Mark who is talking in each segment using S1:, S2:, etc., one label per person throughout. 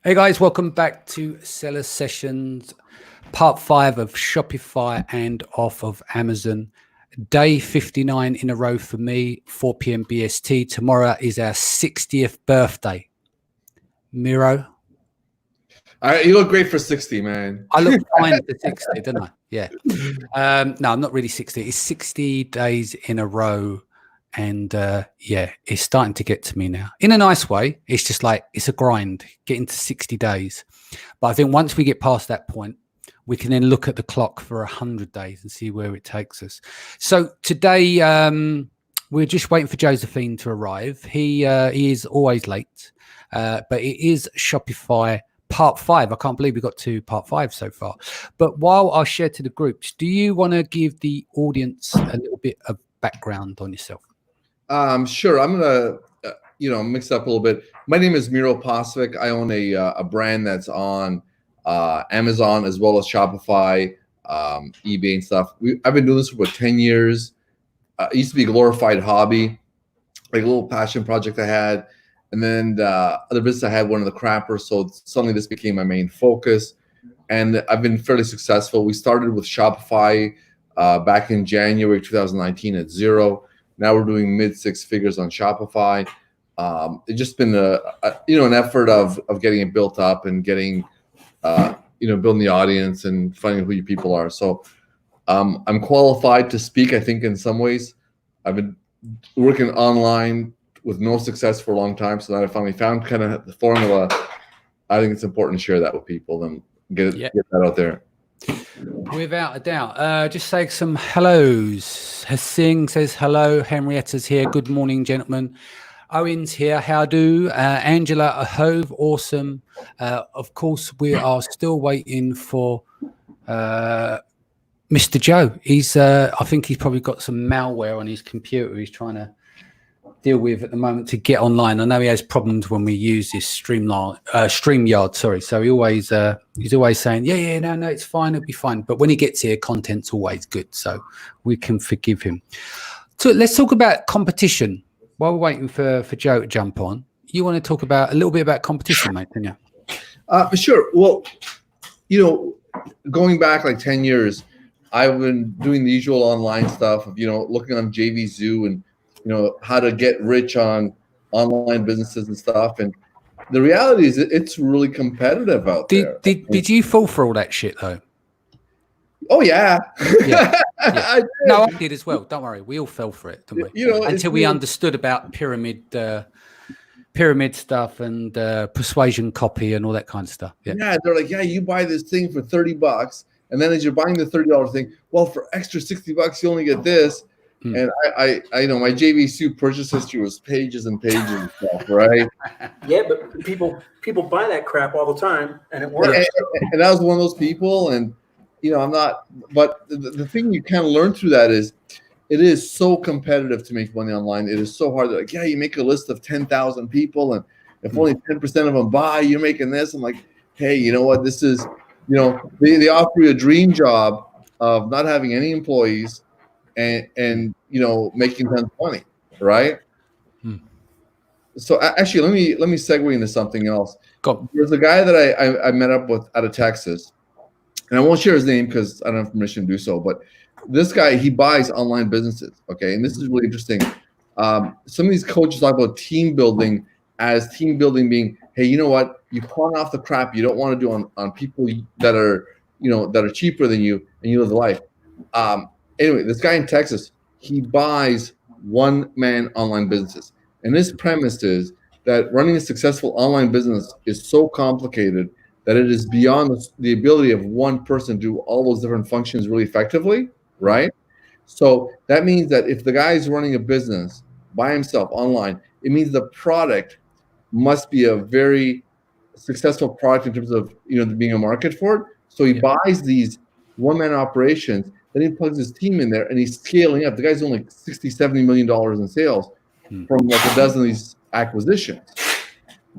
S1: Hey guys, welcome back to Seller Sessions, part 5 of Shopify and off of Amazon. Day 59 in a row for me, 4 p.m. BST. Tomorrow is our 60th birthday. Miro?
S2: You look great for 60, man.
S1: I look fine for 60, don't I? Yeah. No, I'm not really 60. It's 60 days in a row. And it's starting to get to me now in a nice way. It's just like it's a grind getting to 60 days. But I think once we get past that point, we can then look at the clock for 100 days and see where it takes us. So today, we're just waiting for Josephine to arrive. He is always late, but it is Shopify part 5. I can't believe we got to part 5 so far. But while I share to the groups, do you want to give the audience a little bit of background on yourself?
S2: Sure. I'm gonna, mix up a little bit. My name is Miro Posvic. I own a brand that's on Amazon as well as Shopify, eBay and stuff. I've been doing this for about 10 years. It used to be a glorified hobby, like a little passion project I had. And then the other business I had, one of the crappers. So suddenly this became my main focus. And I've been fairly successful. We started with Shopify back in January 2019 at zero. Now we're doing mid 6 figures on Shopify. It's just been an effort of getting it built up and getting, building the audience and finding who you people are. So I'm qualified to speak, I think, in some ways. I've been working online with no success for a long time. So now I finally found kind of the formula. I think it's important to share that with people and get that out there.
S1: Without a doubt. Just say some hellos. Hasing says hello. Henrietta's here. Good morning, gentlemen. Owen's here. How do? Angela Ahove. Awesome. Of course, we are still waiting for Mr. Joe. He's. I think he's probably got some malware on his computer. He's trying to deal with at the moment to get online. I know he has problems when we use this StreamYard. Sorry, so he's always saying, no, it's fine, it'll be fine. But when he gets here, content's always good, so we can forgive him. So let's talk about competition. While we're waiting for Joe to jump on, you want to talk about a little bit about competition, mate, don't you?
S2: Sure. Well, going back like 10 years, I've been doing the usual online stuff of looking on JVZoo and how to get rich on online businesses and stuff. And the reality is it's really competitive out there.
S1: Did you fall for all that shit though?
S2: Oh yeah.
S1: Yeah. I did as well. Don't worry. We all fell for it, didn't we? Until we understood about pyramid stuff and persuasion copy and all that kind of stuff.
S2: Yeah. They're like, you buy this thing for $30. And then as you're buying the $30 thing, well, for extra $60, you only get this. And I know my JVZoo purchase history was pages and pages and stuff, right?
S3: Yeah, but people buy that crap all the time, and it works.
S2: And I was one of those people, and I'm not. But the thing you kind of learn through that is, it is so competitive to make money online. It is so hard. Like, you make a list of 10,000 people, and if only 10% of them buy, you're making this. I'm like, hey, you know what? This is, they offer you a dream job of not having any employees. And making tons of money, right? So actually, let me segue into something else.
S1: Go.
S2: There's a guy that I met up with out of Texas, and I won't share his name because I don't have permission to do so. But this guy, he buys online businesses. Okay, and this is really interesting. Some of these coaches talk about team building as team building being, hey, you know what? You pawn off the crap you don't want to do on people that are cheaper than you, and you live the life. Anyway, this guy in Texas, he buys one-man online businesses. And his premise is that running a successful online business is so complicated that it is beyond the ability of one person to do all those different functions really effectively, right? So that means that if the guy is running a business by himself online, it means the product must be a very successful product in terms of being a market for it. So he buys these one-man operations. Then he plugs his team in there and he's scaling up. The guy's doing like $60-70 million in sales from like a dozen of these acquisitions.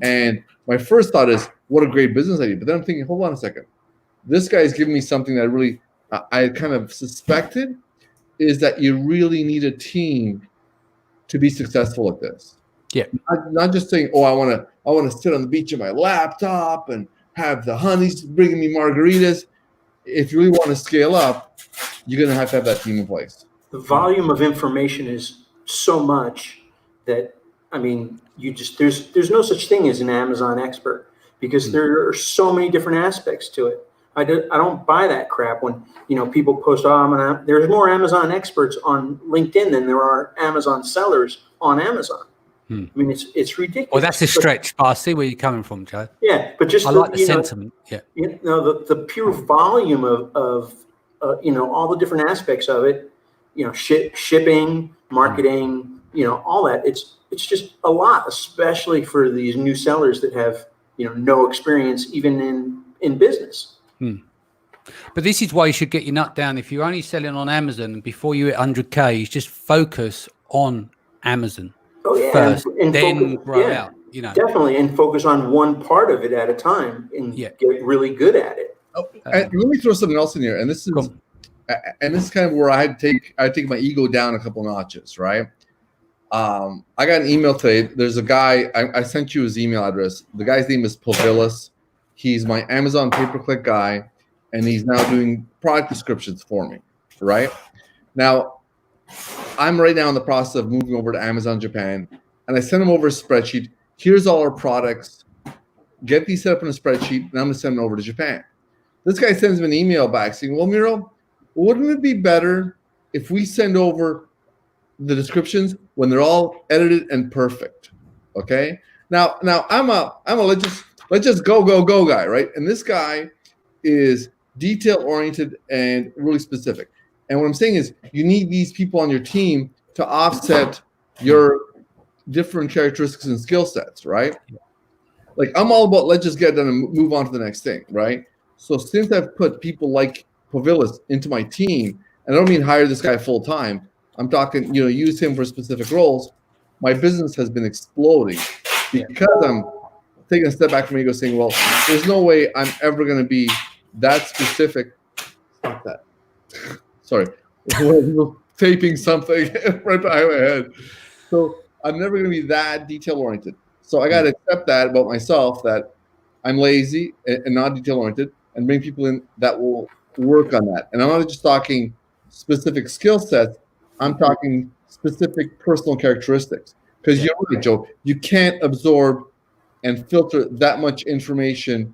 S2: And my first thought is, what a great business idea. But then I'm thinking, hold on a second. This guy is giving me something that really I kind of suspected is that you really need a team to be successful at this.
S1: Yeah.
S2: Not just saying, oh, I want to sit on the beach on my laptop and have the honeys bringing me margaritas. If you really want to scale up, you're going to have that team in place.
S3: The volume of information is so much that, I mean, there's no such thing as an Amazon expert, because there are so many different aspects to it. I don't buy that crap when, people post, there's more Amazon experts on LinkedIn than there are Amazon sellers on Amazon. I mean, it's ridiculous.
S1: Well, that's a stretch, but I see where you're coming from, Joe.
S3: Yeah, but just
S1: I like the sentiment. Yeah,
S3: the pure volume of all the different aspects of it, shipping, marketing, all that. It's just a lot, especially for these new sellers that have no experience even in business.
S1: But this is why you should get your nut down. If you're only selling on Amazon, before you hit 100K, you just focus on Amazon.
S3: Oh yeah,
S1: first,
S3: and
S1: then
S3: focus,
S1: grow out.
S3: Definitely, and focus on one part of it at a time, and get really good at it.
S2: And let me throw something else in here, and this is kind of where I take my ego down a couple notches, right? I got an email today. There's a guy. I sent you his email address. The guy's name is Povilis. He's my Amazon pay-per-click guy, and he's now doing product descriptions for me, right? Now, I'm right now in the process of moving over to Amazon Japan, and I sent him over a spreadsheet. Here's all our products. Get these set up in a spreadsheet, and I'm going to send them over to Japan. This guy sends me an email back saying, well, Miro, wouldn't it be better if we send over the descriptions when they're all edited and perfect? Okay. Now I'm a let's just go guy, right? And this guy is detail oriented and really specific. And what I'm saying is, you need these people on your team to offset your different characteristics and skill sets, right? Like, I'm all about let's just get done and move on to the next thing, right? So since I've put people like Povilis into my team, and I don't mean hire this guy full time, I'm talking, use him for specific roles, my business has been exploding because I'm taking a step back from ego, saying, well, there's no way I'm ever going to be that specific. Stop that. Sorry, taping something right behind my head. So I'm never going to be that detail oriented. So I got to accept that about myself, that I'm lazy and not detail oriented, and bring people in that will work on that. And I'm not just talking specific skill sets. I'm talking specific personal characteristics. Because you're right, Joe, you can't absorb and filter that much information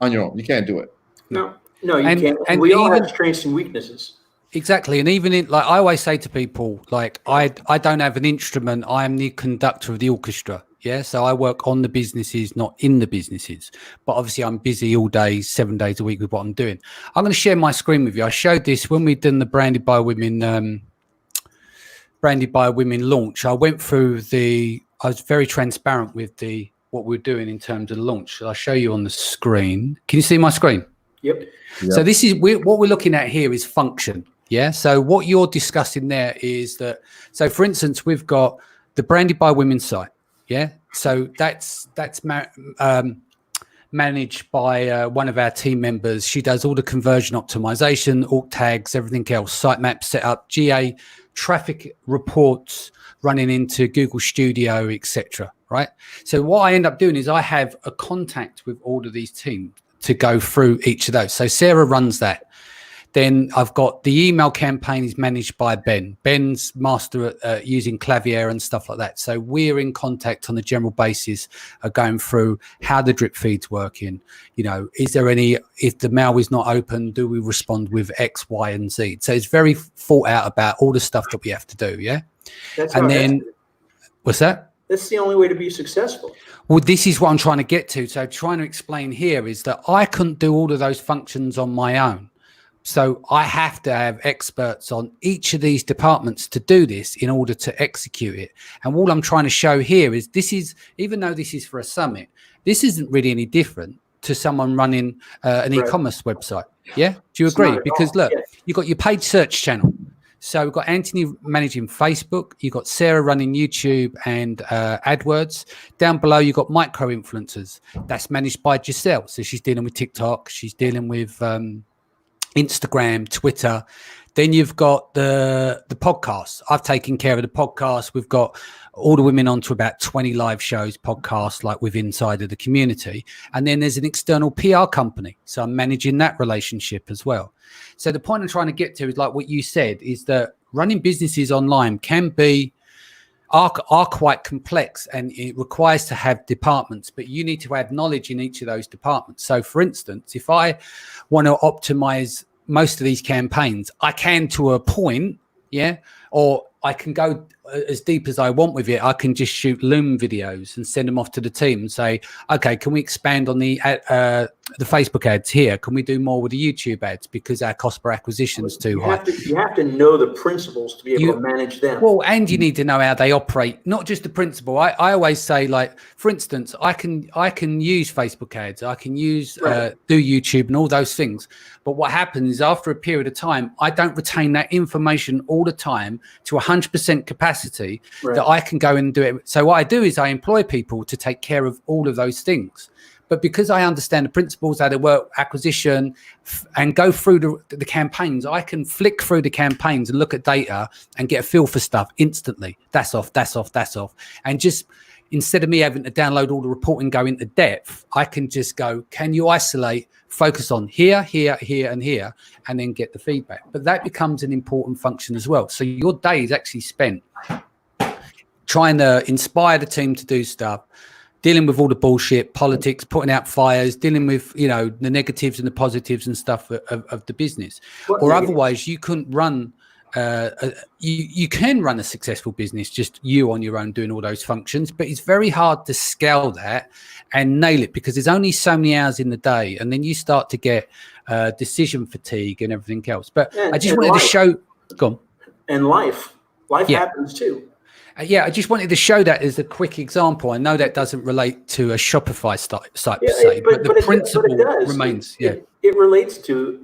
S2: on your own. You can't do it.
S3: No, you can't. And we all have strengths and weaknesses.
S1: Exactly. And even I always say to people, like, I don't have an instrument. I am the conductor of the orchestra. Yeah. So I work on the businesses, not in the businesses. But obviously I'm busy all day, 7 days a week with what I'm doing. I'm going to share my screen with you. I showed this when we'd done the Branded by Women launch. I went through I was very transparent with what we're doing in terms of the launch. I'll show you on the screen. Can you see my screen?
S3: Yep.
S1: So this is what we're looking at here is function. Yeah. So what you're discussing there is that. So for instance, we've got the Branded by Women site. Yeah. So that's managed by one of our team members. She does all the conversion optimization, alt tags, everything else, sitemap setup, GA, traffic reports running into Google Studio, etc. Right. So what I end up doing is I have a contact with all of these teams to go through each of those. So Sarah runs that. Then I've got the email campaign is managed by Ben. Ben's master at using Clavier and stuff like that. So we're in contact on a general basis, going through how the drip feed's working. Is there if the mail is not open, do we respond with X, Y, and Z? So it's very thought out about all the stuff that we have to do. Yeah. What's that?
S3: That's the only way to be successful.
S1: Well, this is what I'm trying to get to. So trying to explain here is that I couldn't do all of those functions on my own. So I have to have experts on each of these departments to do this in order to execute it. And all I'm trying to show here is even though this is for a summit, this isn't really any different to someone running an e-commerce website. Yeah. Do you agree? Because look, you've got your paid search channel. So we've got Anthony managing Facebook. You've got Sarah running YouTube and AdWords. Down below, you've got micro influencers. That's managed by Giselle. So she's dealing with TikTok. She's dealing with Instagram, Twitter. Then you've got the podcasts. I've taken care of the podcast. We've got all the women onto about 20 live shows, podcasts, like with inside of the community. And then there's an external PR company. So I'm managing that relationship as well. So the point I'm trying to get to is like what you said, is that running businesses online can be are quite complex, and it requires to have departments, but you need to add knowledge in each of those departments. So for instance, if I want to optimize most of these campaigns, I can to a point, or I can go as deep as I want with it. I can just shoot Loom videos and send them off to the team and say, okay, can we expand on the Facebook ads here? Can we do more with the YouTube ads because our cost per acquisition is too high?
S3: You have to know the principles to be able to manage them.
S1: Well, and you need to know how they operate, not just the principle. I always say, like, for instance, I can use Facebook ads, I can use do YouTube and all those things. But what happens is after a period of time, I don't retain that information all the time to 100% capacity that I can go and do it. So what I do is I employ people to take care of all of those things. But because I understand the principles, how they work, acquisition, and go through the campaigns, I can flick through the campaigns and look at data and get a feel for stuff instantly. That's off, that's off, that's off. And just instead of me having to download all the reporting, go into depth, I can just go, can you isolate, focus on here, here, here, and here, and then get the feedback. But that becomes an important function as well. So your day is actually spent trying to inspire the team to do stuff, dealing with all the bullshit, politics, putting out fires, dealing with, the negatives and the positives and stuff of the business. Or otherwise you couldn't run, you can run a successful business, just you on your own doing all those functions, but it's very hard to scale that and nail it because there's only so many hours in the day. And then you start to get decision fatigue and everything else. But I just wanted to show, go on.
S3: And life happens too.
S1: I just wanted to show that as a quick example. I know that doesn't relate to a Shopify site per se, but the principle remains. It
S3: relates to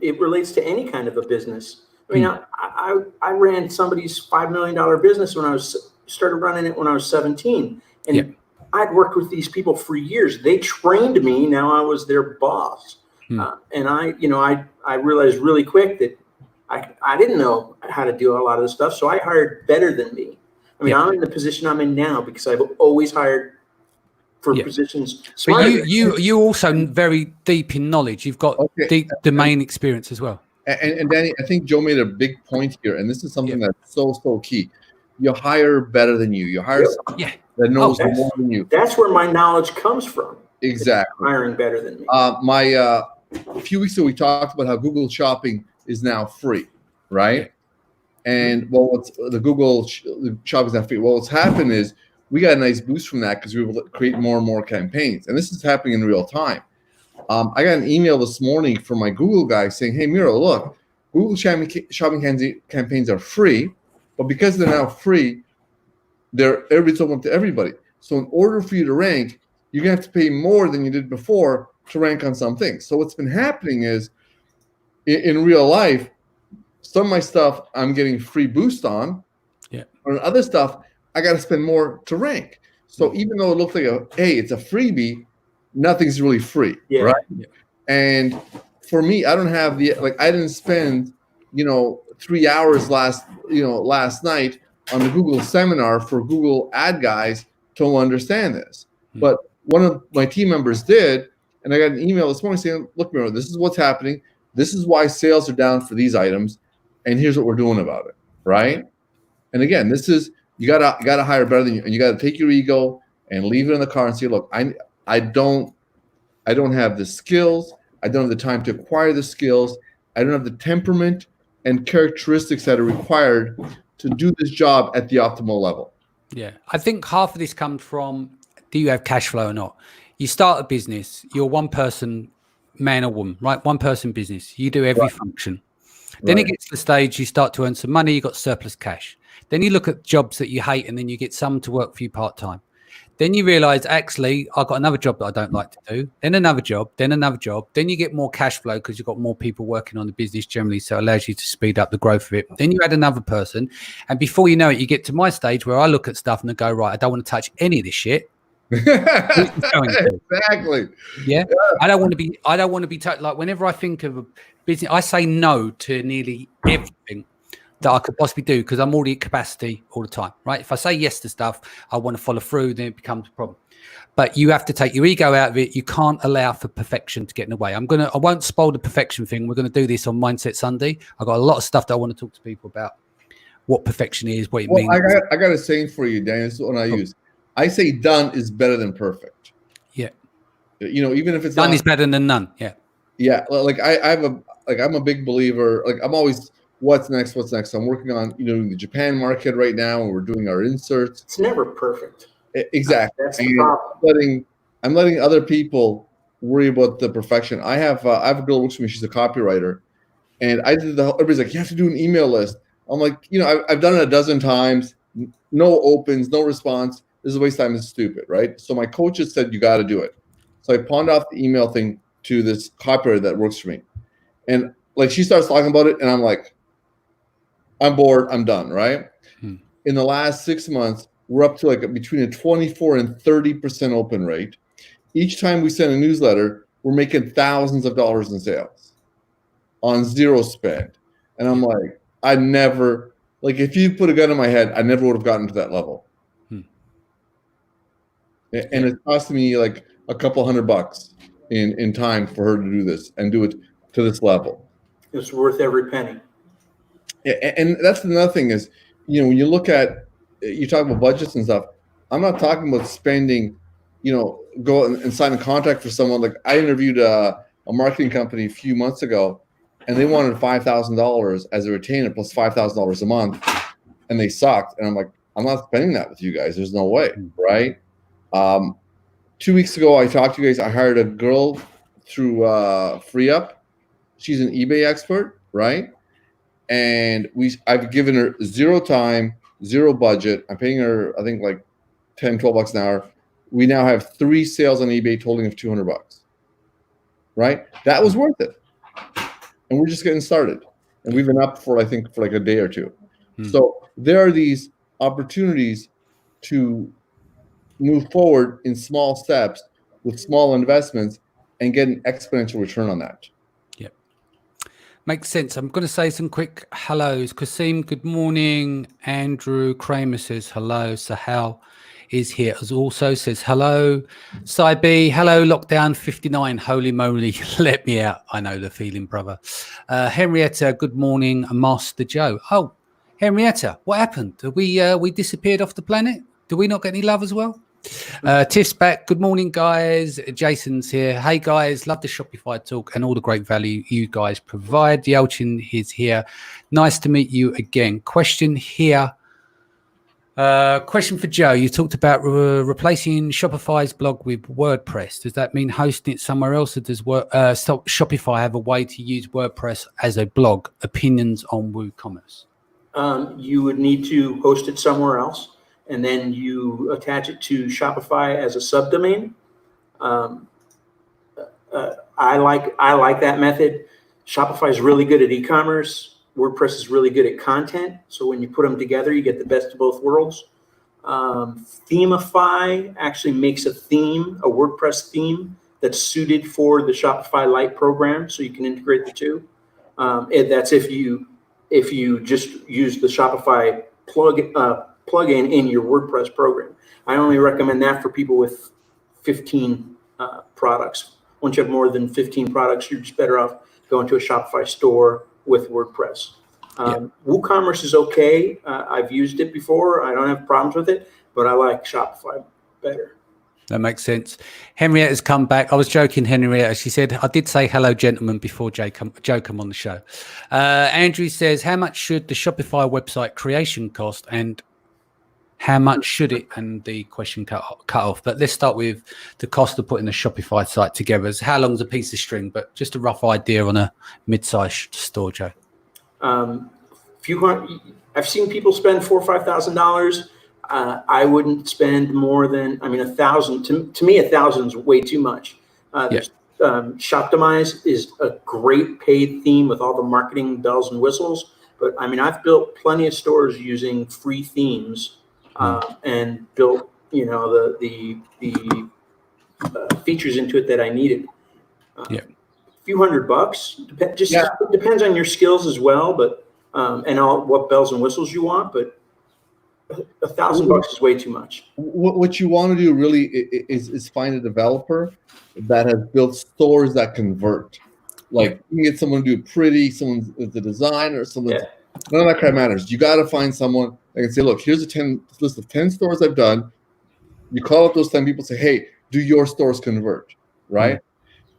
S3: any kind of a business. I mean, I ran somebody's $5 million business when I started running it when I was 17, and I'd worked with these people for years. They trained me. Now I was their boss, and I realized really quick that I didn't know how to do a lot of this stuff, so I hired better than me. I mean, I'm in the position I'm in now because I've always hired for positions.
S1: But you also very deep in knowledge. You've got deep domain experience as well.
S2: And Danny, I think Joe made a big point here, and this is something that's so key. You hire better than you. You hire someone that knows more than you.
S3: That's where my knowledge comes from.
S2: Exactly.
S3: Hiring better than me.
S2: A few weeks ago, we talked about how Google Shopping is now free, right? And the Google Shopping is not free. Well, what's happened is we got a nice boost from that because we were able to create more and more campaigns. And this is happening in real time. I got an email this morning from my Google guy saying, hey, Miro, look, Google Shopping campaigns are free, but because they're now free, everybody's open to everybody. So in order for you to rank, you're going to have to pay more than you did before to rank on some things. So what's been happening is in real life, some of my stuff I'm getting free boost on. On other stuff, I got to spend more to rank. So even though it looks like it's a freebie, nothing's really free, right? And for me, I don't have I didn't spend 3 hours last night on the Google seminar for Google ad guys to understand this. But one of my team members did, and I got an email this morning saying, look, Miro, this is what's happening. This is why sales are down for these items. And here's what we're doing about it, right? And again, this is you gotta hire better than you, and you gotta take your ego and leave it in the car and say, look, I don't have the skills, I don't have the time to acquire the skills, I don't have the temperament and characteristics that are required to do this job at the optimal level.
S1: Yeah, I think half of this comes from, do you have cash flow or not? You start a business, you're one person, man or woman, right? One person business, you do every function. Then it gets to the stage you start to earn some money, you got surplus cash. Then you look at jobs that you hate and then you get someone to work for you part-time. Then you realize, actually, I've got another job that I don't like to do, then another job, then another job. Then you get more cash flow because you've got more people working on the business generally, so it allows you to speed up the growth of it. Then you add another person. And before you know it, you get to my stage where I look at stuff and I go, right, I don't want to touch any of this shit.
S2: Exactly.
S1: Yeah. I don't want to be like, whenever I think of a business, I say no to nearly everything that I could possibly do because I'm already at capacity all the time, right? If I say yes to stuff, I want to follow through, then it becomes a problem. But you have to take your ego out of it. You can't allow for perfection to get in the way. I won't spoil the perfection thing. We're going to do this on Mindset Sunday. I've got a lot of stuff that I want to talk to people about what perfection is, what it means.
S2: I got a saying for you, Dan. This is what I use. I say done is better than perfect.
S1: Yeah.
S2: Even if it's
S1: done is better than none. Yeah.
S2: Yeah. Like I'm a big believer. Like I'm always, what's next? I'm working on, the Japan market right now, and we're doing our inserts.
S3: It's never perfect.
S2: Exactly.
S3: That's the problem.
S2: I'm letting other people worry about the perfection. I have a girl who works for me. She's a copywriter, and everybody's like, you have to do an email list. I'm like, I've done it a dozen times. No opens, no response. This is a waste of time. It's stupid, right? So my coaches said, you got to do it. So I pawned off the email thing to this copywriter that works for me. And like, she starts talking about it, and I'm like, I'm bored. I'm done, right? In the last 6 months, we're up to like between a 24 and 30% open rate. Each time we send a newsletter, we're making thousands of dollars in sales on zero spend. And I'm like, I never, like, if you put a gun in my head, I never would have gotten to that level. And it cost me like a couple $100 in time for her to do this and do it to this level.
S3: It's worth every penny.
S2: And that's another thing is, when you look at, you talk about budgets and stuff, I'm not talking about spending, go and sign a contract for someone. Like, I interviewed a marketing company a few months ago, and they wanted $5,000 as a retainer plus $5,000 a month, and they sucked. And I'm like, I'm not spending that with you guys. There's no way, right? 2 weeks ago, I talked to you guys. I hired a girl through FreeUp. She's an eBay expert, right? And I've given her zero time, zero budget. I'm paying her, I think, like $10, $12 an hour. We now have 3 sales on eBay totaling of $200, right? That was worth it. And we're just getting started. And we've been up for, I think, for like a day or two. So there are these opportunities to move forward in small steps with small investments and get an exponential return on that.
S1: Yep. Makes sense. I'm going to say some quick hellos. Kasim, good morning. Andrew Kramer says hello. Sahal is here as also says hello. Saibi, hello. Lockdown 59. Holy moly, let me out. I know the feeling, brother. Henrietta, good morning. Master Joe. Oh, Henrietta, what happened? We disappeared off the planet? Do we not get any love as well? Tiff's back. Good morning, guys. Jason's here. Hey, guys. Love the Shopify talk and all the great value you guys provide. Yelchin is here. Nice to meet you again. Question here. Question for Joe. You talked about replacing Shopify's blog with WordPress. Does that mean hosting it somewhere else, or does Shopify have a way to use WordPress as a blog? Opinions on WooCommerce?
S3: You would need to host it somewhere else, and then you attach it to Shopify as a subdomain. I like that method. Shopify is really good at e-commerce. WordPress is really good at content. So when you put them together, you get the best of both worlds. Themify actually makes a WordPress theme that's suited for the Shopify Lite program, so you can integrate the two. That's if you just use the Shopify plugin in your WordPress program. I only recommend that for people with 15 products. Once you have more than 15 products, you're just better off going to a Shopify store with WordPress. WooCommerce is okay. I've used it before. I don't have problems with it, but I like Shopify better.
S1: That makes sense. Henrietta's come back. I was joking, Henrietta. She said, I did say hello, gentlemen, before Joe come on the show. Andrew says, how much should the Shopify website creation cost, and how much should it? And the question cut off. But let's start with the cost of putting a Shopify site together. So how long is a piece of string? But just a rough idea on a mid-sized store, Joe.
S3: I've seen people spend $4,000 or $5,000. I wouldn't spend more than, $1,000. To me, $1,000 is way too much. Shoptimize is a great paid theme with all the marketing bells and whistles. But I've built plenty of stores using free themes and built the features into it that I needed.
S1: Yeah.
S3: Few $100, depends on your skills as well, but and what bells and whistles you want, but $1,000 is way too much.
S2: What you want to do really is find a developer that has built stores that convert. Like you can get someone to do pretty, someone with a designer, someone. None of that crap matters. You got to find someone that can say, look, here's a list of 10 stores I've done. You call up those 10 people, say, hey, do your stores convert, right?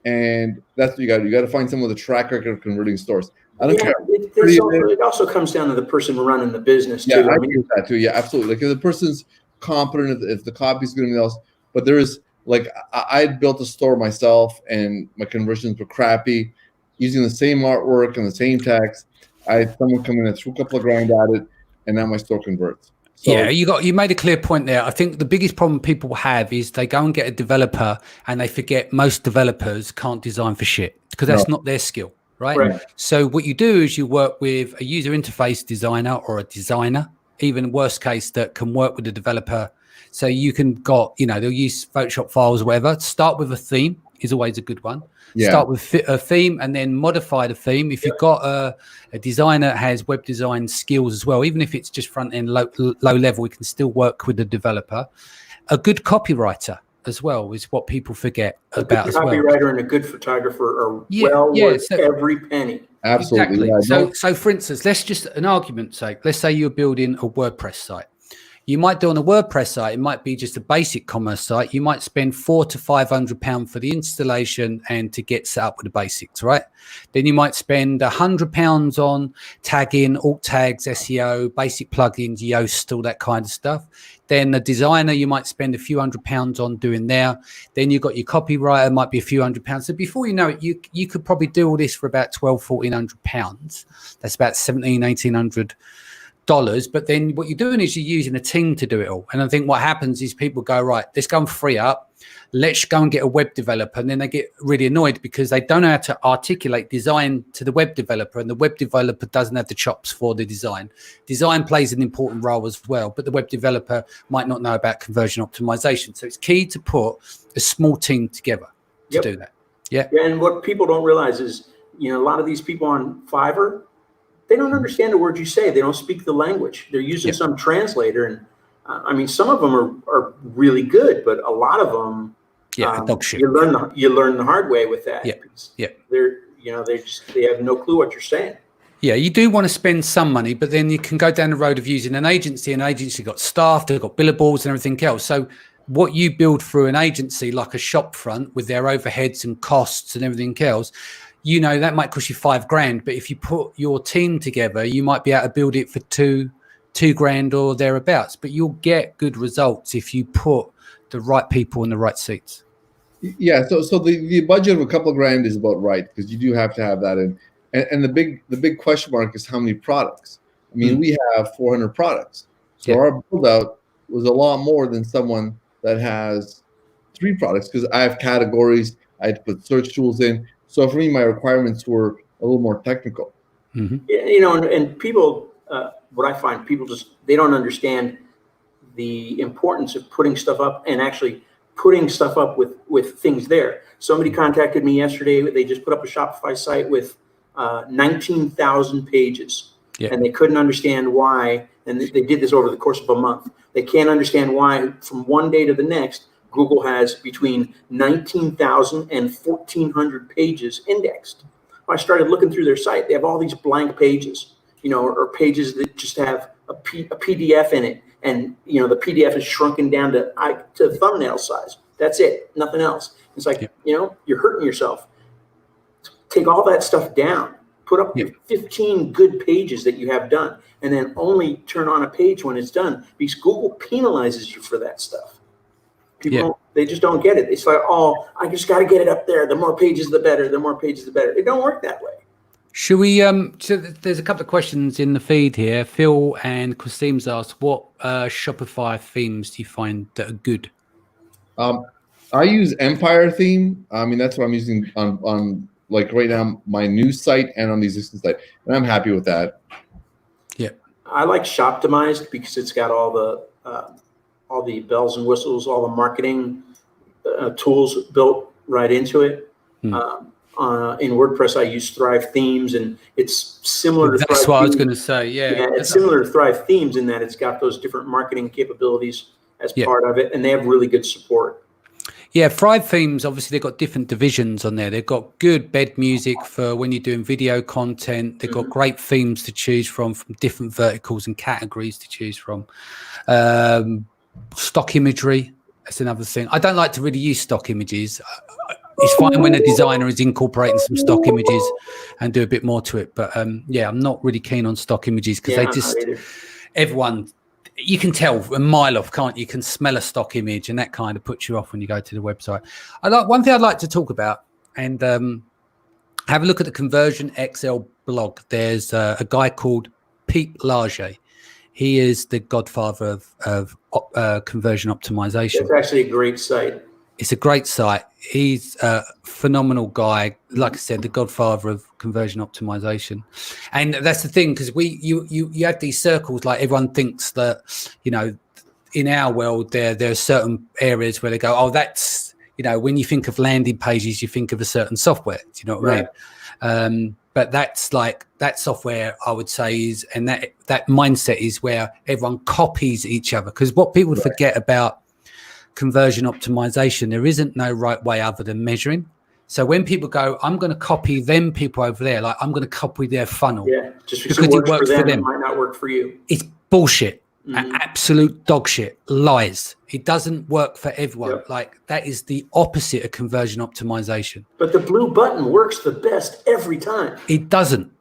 S2: And that's what you got to do. You got to find someone with a track record of converting stores. I don't care.
S3: It also comes down to the person running the business, too.
S2: Yeah, I agree with that, too. Yeah, absolutely. Like, if the person's competent, if the copy's good and everything else, but there is, like, I had built a store myself, and my conversions were crappy, using the same artwork and the same text. I had someone come in and threw a couple of grand at it, and now my store converts. So,
S1: yeah, you made a clear point there. I think the biggest problem people have is they go and get a developer and they forget most developers can't design for shit because that's not their skill, right? So what you do is you work with a user interface designer or a designer, even worst case, that can work with the developer. So you can they'll use Photoshop files or whatever. Start with a theme is always a good one. Yeah. Start with a theme and then modify the theme. If you've got a designer that has web design skills as well, even if it's just front end low level, we can still work with the developer. A good copywriter as well is what people forget about as well. A
S3: copywriter and a good photographer are worth every penny.
S2: Absolutely.
S1: Exactly.
S2: Yeah,
S1: so for instance, let's just an argument's sake, let's say you're building a WordPress site. You might do on a WordPress site, it might be just a basic commerce site. You might spend £400 to £500 for the installation and to get set up with the basics, right? Then you might spend £100 on tagging, alt tags, SEO, basic plugins, Yoast, all that kind of stuff. Then a designer, you might spend a few £100 on doing there. Then you've got your copywriter, might be a few £100. So before you know it, you could probably do all this for about £1,200–1,400. That's about $1,700–1,800. But then what you're doing is you're using a team to do it all. And I think what happens is people go, right, let's go and free up. Let's go and get a web developer. And then they get really annoyed because they don't know how to articulate design to the web developer. And the web developer doesn't have the chops for the design. Design plays an important role as well, but the web developer might not know about conversion optimization. So it's key to put a small team together to do that. Yeah.
S3: And what people don't realize is, a lot of these people on Fiverr, they don't understand the words you say. They don't speak the language. They're using some translator. And some of them are really good, but a lot of them,
S1: dog shit.
S3: You learn the hard way with that.
S1: Yeah.
S3: They have no clue what you're saying.
S1: Yeah, you do want to spend some money, but then you can go down the road of using an agency. An agency got staff, they've got billables and everything else. So what you build through an agency, like a shop front with their overheads and costs and everything else, that might cost you $5,000, but if you put your team together, you might be able to build it for $2,000 or thereabouts. But you'll get good results if you put the right people in the right seats.
S2: Yeah. So the budget of a couple of grand is about right because you do have to have that in. And the big question mark is how many products. I mean, we have 400 products, so our build out was a lot more than someone that has 3 products because I have categories. I had to put search tools in. So for me, my requirements were a little more technical.
S3: Mm-hmm. And people, what I find, people they don't understand the importance of putting stuff up and actually putting stuff up with things there. Somebody contacted me yesterday. They just put up a Shopify site with 19,000 pages, and they couldn't understand why. And they did this over the course of a month. They can't understand why from one day to the next, Google has between 19,000 and 1,400 pages indexed. I started looking through their site. They have all these blank pages, or pages that just have a PDF in it. And, the PDF is shrunken down to thumbnail size. That's it. Nothing else. It's like, you're hurting yourself. Take all that stuff down. Put up your 15 good pages that you have done. And then only turn on a page when it's done because Google penalizes you for that stuff. People, they just don't get it. It's like, I just got to get it up there. The more pages, the better. The more pages, the better. It don't work that way.
S1: Should we? So there's a couple of questions in the feed here. Phil and Christine's asked, what Shopify themes do you find that are good?
S2: I use Empire theme. I mean, that's what I'm using on like right now, my new site and on the existing site, and I'm happy with that.
S1: Yeah,
S3: I like Shoptimized because it's got all the all the bells and whistles, all the marketing tools built right into it. In WordPress, I use Thrive themes, and it's similar to
S1: That's
S3: Thrive
S1: what I was
S3: themes.
S1: going to say. Yeah,
S3: It's similar to Thrive themes in that it's got those different marketing capabilities as part of it, and they have really good support.
S1: Yeah, Thrive Themes, obviously, they've got different divisions on there. They've got good bed music for when you're doing video content. They've got great themes to choose from different verticals and categories to choose from. Stock imagery, that's another thing. I don't like to really use stock images. It's fine when a designer is incorporating some stock images and do a bit more to it. But yeah, I'm not really keen on stock images because they just, everyone, you can tell a mile off, can't you? You can smell a stock image, and that kind of puts you off when you go to the website. One thing I'd like to talk about, and have a look at the Conversion XL blog. There's a guy called Pete Larget. He is the godfather of conversion optimization.
S3: It's actually a great site.
S1: It's a great site. He's a phenomenal guy. Like I said, the godfather of conversion optimization. And that's the thing, because you have these circles, like everyone thinks that, you know, in our world, there are certain areas where they go, oh, that's, you know, when you think of landing pages, you think of a certain software. Do you know what I mean? But that's like, that software, I would say, is, and that mindset is where everyone copies each other. Because what people forget about conversion optimization, there isn't no right way other than measuring. So when people go, I'm going to copy them people over there, like I'm going to copy their funnel.
S3: Yeah, just because it works for them, it might not work for you.
S1: It's bullshit. Absolute dog shit. Lies. It doesn't work for everyone. Like, that is the opposite of conversion optimization.
S3: But the blue button works the best every time.
S1: It doesn't.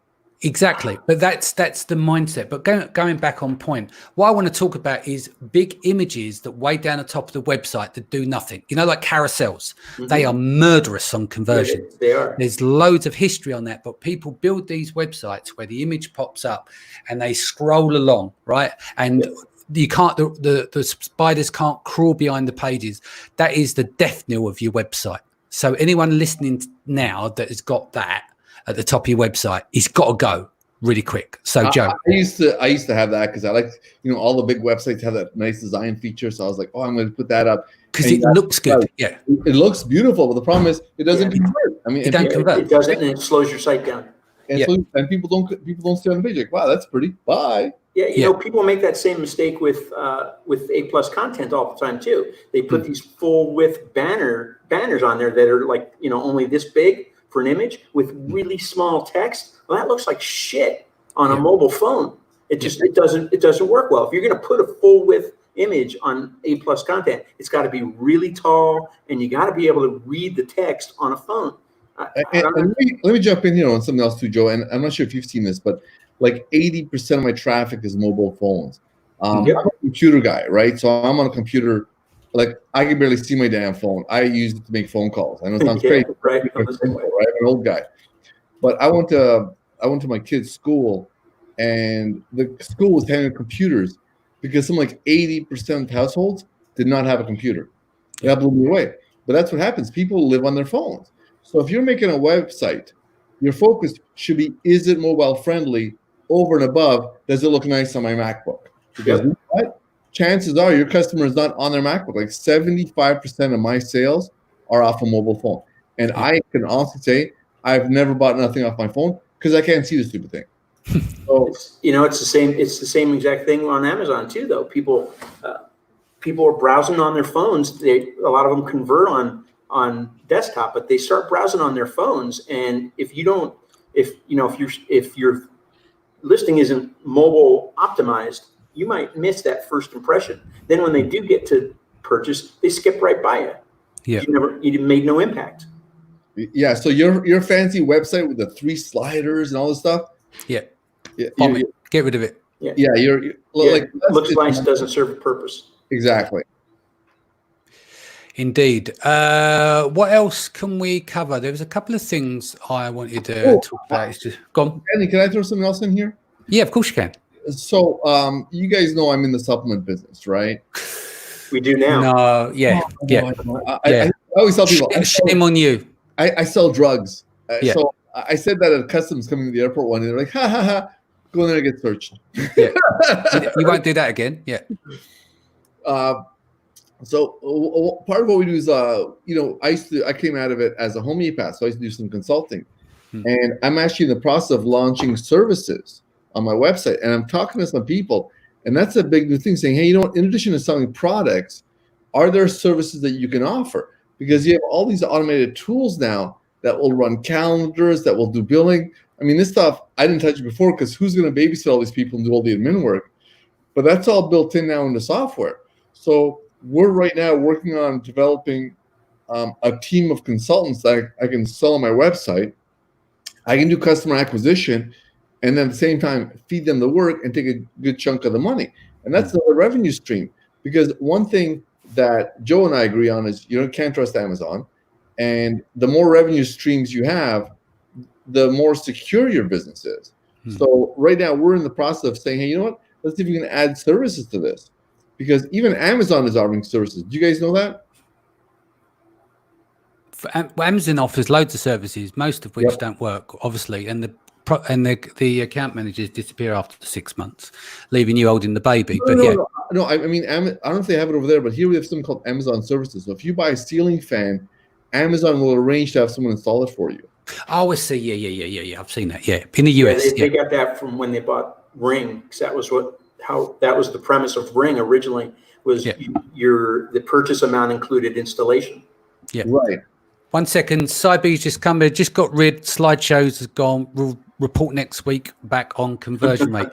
S1: Exactly. But that's the mindset. But going back on point, what I want to talk about is big images that way down the top of the website that do nothing. You know, like carousels. They are murderous on conversion.
S3: Yeah, they are.
S1: There's loads of history on that, but people build these websites where the image pops up and they scroll along, right? And you can't, the spiders can't crawl behind the pages. That is the death knell of your website. So anyone listening now that has got that at the top of your website, it's got to go really quick. So Joe,
S2: I used to have that because I like, you know, all the big websites have that nice design feature. So I was like, oh, I'm going to put that up
S1: because it looks good. Yeah,
S2: it looks beautiful, but the problem is it doesn't convert. I mean,
S1: it don't convert.
S3: It doesn't, and it slows your site down.
S2: And so, and people don't stay on the page like, wow, that's pretty. Bye.
S3: Yeah, you know, people make that same mistake with A+ content all the time too. They put these full width banners on there that are like, you know, only this big for an image with really small text. Well, that looks like shit on a mobile phone. It just it doesn't work well. If you're going to put a full width image on A+ content, it's got to be really tall, and you got to be able to read the text on a phone.
S2: Let me jump in here on something else too, Joe. And I'm not sure if you've seen this, but like 80% of my traffic is mobile phones. I'm a computer guy, right? So I'm on a computer. Like, I can barely see my damn phone. I use it to make phone calls. I know it sounds crazy,
S3: right?
S2: I'm an old guy. But I went to my kid's school, and the school was having computers because some like 80% of households did not have a computer. That blew me away. But that's what happens. People live on their phones. So if you're making a website, your focus should be, is it mobile friendly? Over and above, does it look nice on my MacBook? Because you know what? Chances are your customer is not on their MacBook. Like 75% of my sales are off a mobile phone. And I can honestly say I've never bought nothing off my phone because I can't see the stupid thing. So
S3: you know, it's the same exact thing on Amazon too, though. People are browsing on their phones. A lot of them convert on desktop, but they start browsing on their phones. And if your listing isn't mobile optimized, you might miss that first impression. Then when they do get to purchase, they skip right by you.
S1: Yeah,
S3: you made no impact.
S2: Yeah, so your fancy website with the 3 sliders and all this stuff.
S1: Get rid of it.
S2: You're like,
S3: looks nice, doesn't serve a purpose.
S2: Exactly.
S1: Indeed. What else can we cover? There was a couple of things I wanted to talk about. It's just gone.
S2: Andy, can I throw something else in here?
S1: Yeah, of course you can.
S2: So, you guys know I'm in the supplement business, right?
S3: We do now.
S1: No, yeah.
S2: I always tell people,
S1: shame on you.
S2: I sell drugs. So I said that at customs coming to the airport one day. They're like, ha, ha, ha, go in there and get searched.
S1: Yeah. You won't do that again. Yeah.
S2: So part of what we do is, I came out of it as a homeopath, so I used to do some consulting, and I'm actually in the process of launching services on my website, and I'm talking to some people, and that's a big new thing, saying, hey, in addition to selling products, are there services that you can offer? Because you have all these automated tools now that will run calendars, that will do billing. I mean, this stuff, I didn't touch it before because who's going to babysit all these people and do all the admin work? But that's all built in now into software. So we're right now working on developing a team of consultants that I can sell on my website. I can do customer acquisition, and then at the same time feed them the work and take a good chunk of the money. And that's the revenue stream. Because one thing that Joe and I agree on is you can't trust Amazon. And the more revenue streams you have, the more secure your business is. So right now we're in the process of saying, hey, you know what? Let's see if we can add services to this. Because even Amazon is offering services. Do you guys know that?
S1: Amazon offers loads of services, most of which don't work, obviously, and the account managers disappear after 6 months, leaving you holding the baby.
S2: No. I mean, I don't know if they have it over there, but here we have something called Amazon Services. So if you buy a ceiling fan, Amazon will arrange to have someone install it for you.
S1: Oh, I see. Yeah. I've seen that. Yeah, in the US.
S3: They got that from when they bought Ring, because that was the premise of Ring originally. Was the purchase amount included installation?
S1: Yeah.
S2: Right.
S1: 1 second. Cybe's just come in. Just got rid. Slideshows has gone. We'll report next week back on conversion rate.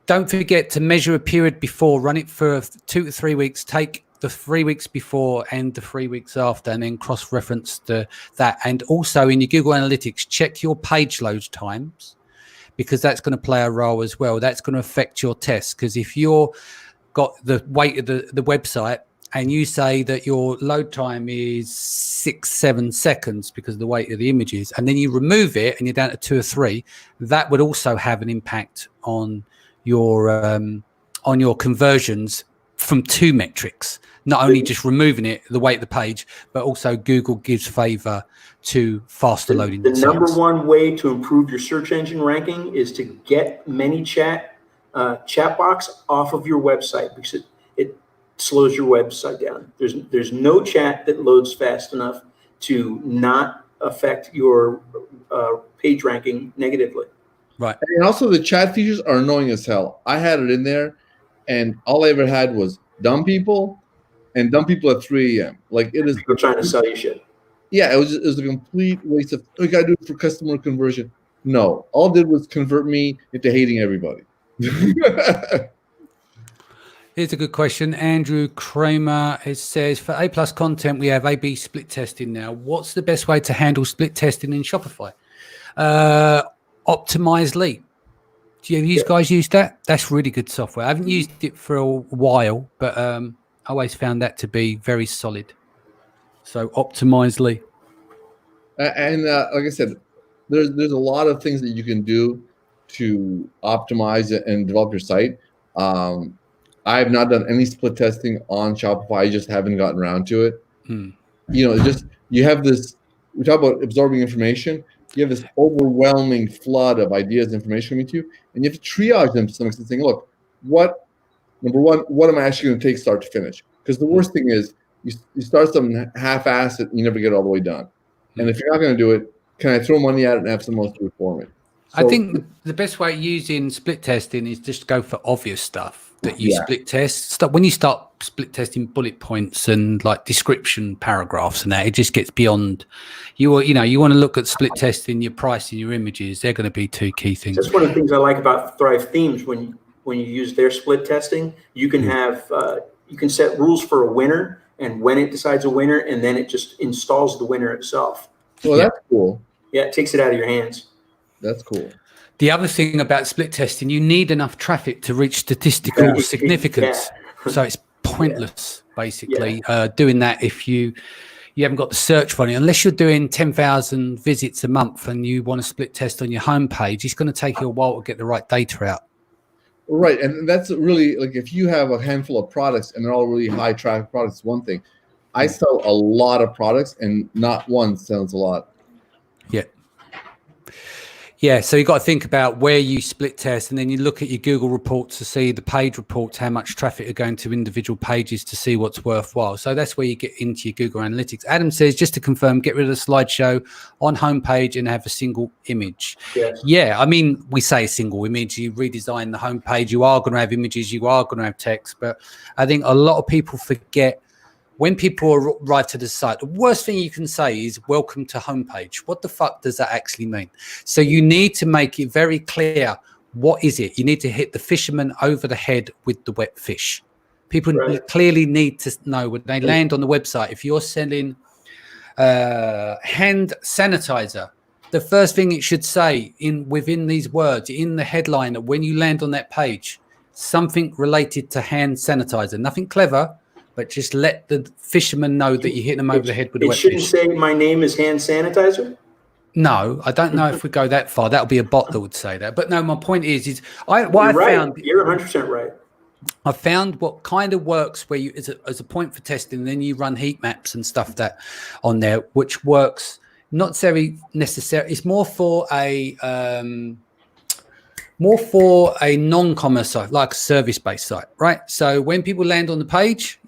S1: Don't forget to measure a period before. Run it for 2 to 3 weeks. Take the 3 weeks before and the 3 weeks after, and then cross-reference that. And also in your Google Analytics, check your page load times, because that's going to play a role as well. That's going to affect your test, because if you're got the weight of the website and you say that your load time is 6-7 seconds because of the weight of the images, and then you remove it and you're down to 2 or 3, that would also have an impact on your conversions from 2 metrics. Not only just removing it, the weight of the page, but also Google gives favor to faster loading.
S3: The number one way to improve your search engine ranking is to get ManyChat chat box off of your website, because it slows your website down. There's no chat that loads fast enough to not affect your page ranking negatively.
S1: Right.
S2: And also the chat features are annoying as hell. I had it in there, and all I ever had was dumb people and dumb people at 3 a.m. Like, it is
S3: people trying to sell you shit.
S2: Yeah, it was a complete waste of. We got to do it for customer conversion. No, all it did was convert me into hating everybody.
S1: Here's a good question. Andrew Kramer, it says, for A+ content, we have A/B split testing now. What's the best way to handle split testing in Shopify? Optimizely. Do you guys use that? That's really good software. I haven't used it for a while, but I always found that to be very solid. So Optimizely.
S2: And like I said, there's a lot of things that you can do to optimize it and develop your site. I have not done any split testing on Shopify. I just haven't gotten around to it. You have this. We talk about absorbing information. You have this overwhelming flood of ideas, information coming to you, and you have to triage them to some extent, saying, "Look, number one, what am I actually going to take start to finish?" Because the worst thing is you start something half-assed and you never get all the way done. And if you're not going to do it, can I throw money at it and have someone else do it for me?
S1: So, I think the best way using split testing is just go for obvious stuff that you split test. When you start split testing bullet points and like description paragraphs and that, it just gets beyond. You want to look at split testing your pricing, your images. They're going to be 2 key things.
S3: That's one of the things I like about Thrive Themes. When you use their split testing, you can have you can set rules for a winner and when it decides a winner, and then it just installs the winner itself.
S2: Well, that's cool.
S3: Yeah, it takes it out of your hands.
S2: That's cool.
S1: The other thing about split testing, you need enough traffic to reach statistical significance. So it's pointless, basically, doing that if you haven't got the search running. Unless you're doing 10,000 visits a month and you want to split test on your homepage, it's going to take you a while to get the right data out.
S2: Right, and that's really, like, if you have a handful of products and they're all really high traffic products, one thing. I sell a lot of products and not one sells a lot.
S1: Yeah, so you've got to think about where you split test, and then you look at your Google reports to see the page reports, how much traffic are going to individual pages to see what's worthwhile. So that's where you get into your Google Analytics. Adam says, just to confirm, get rid of the slideshow on homepage and have a single image.
S3: Yes.
S1: Yeah, I mean, we say single image, you redesign the homepage, you are going to have images, you are going to have text, but I think a lot of people forget when people arrive to the site, the worst thing you can say is welcome to homepage. What the fuck does that actually mean? So you need to make it very clear. What is it? You need to hit the fisherman over the head with the wet fish. People clearly need to know when they land on the website. If you're selling hand sanitizer, the first thing it should say within these words, in the headline, when you land on that page, something related to hand sanitizer. Nothing clever, but just let the fisherman know that you hit them over the head with a wet fish. It shouldn't
S3: say my name is hand sanitizer?
S1: No, I don't know if we go that far. That would be a bot that would say that. But no, my point is
S3: You're 100% right.
S1: I found what kind of works where you as a point for testing, then you run heat maps and stuff that on there, which works not very necessary. It's more for a non-commerce site, like a service-based site, right? So when people land on the page,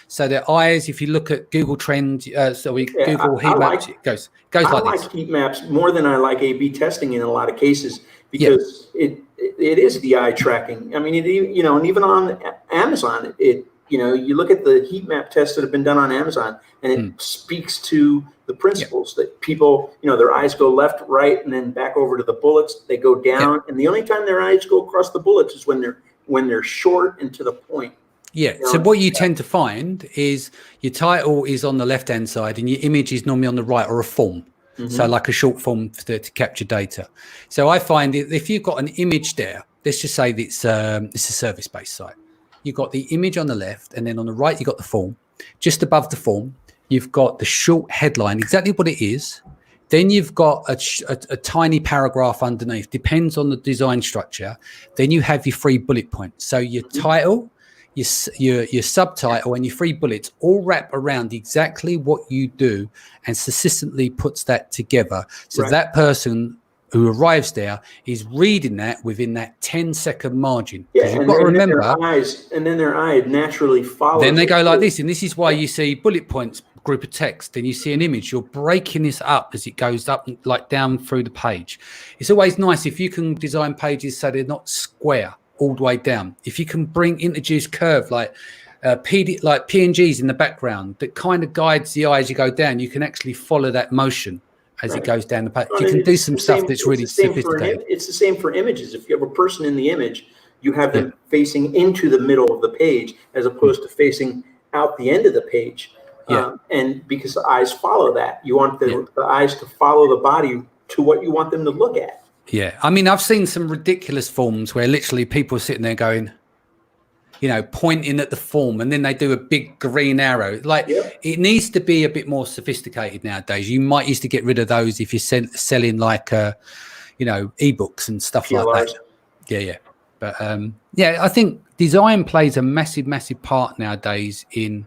S1: so their eyes, if you look at Google Trend, Google heat maps, it goes like this. I like
S3: heat maps more than I like A/B testing in a lot of cases because it is the eye tracking. I mean, and even on Amazon, you look at the heat map tests that have been done on Amazon, and it speaks to the principles that people, their eyes go left, right, and then back over to the bullets. They go down, and the only time their eyes go across the bullets is when they're short and to the point.
S1: Yeah. So what you tend to find is your title is on the left-hand side, and your image is normally on the right, or a form. Mm-hmm. So like a short form to capture data. So I find if you've got an image there, let's just say that it's a service-based site. You've got the image on the left, and then on the right, you've got the form. Just above the form, you've got the short headline, exactly what it is. Then you've got a tiny paragraph underneath, depends on the design structure. Then you have your 3 bullet points. So your title, your subtitle, and your 3 bullets all wrap around exactly what you do and succinctly puts that together. So that person who arrives there is reading that within that 10-second margin.
S3: Yeah, you've got to remember, their eye naturally follows.
S1: Then they go like this, and this is why you see bullet points, group of text, then you see an image. You're breaking this up as it goes up, like down through the page. It's always nice if you can design pages so they're not square all the way down. If you can introduce curve like PNGs in the background that kind of guides the eye as you go down, you can actually follow that motion as it goes down the page. You can do some stuff that's really sophisticated.
S3: It's the same for images. If you have a person in the image, you have them facing into the middle of the page as opposed to facing out the end of the page. And because the eyes follow that, you want the eyes to follow the body to what you want them to look at.
S1: Yeah. I mean, I've seen some ridiculous forms where literally people are sitting there going, pointing at the form, and then they do a big green arrow. It needs to be a bit more sophisticated nowadays. You might used to get rid of those if you're selling like, ebooks and stuff like that. Yeah. But I think design plays a massive, massive part nowadays in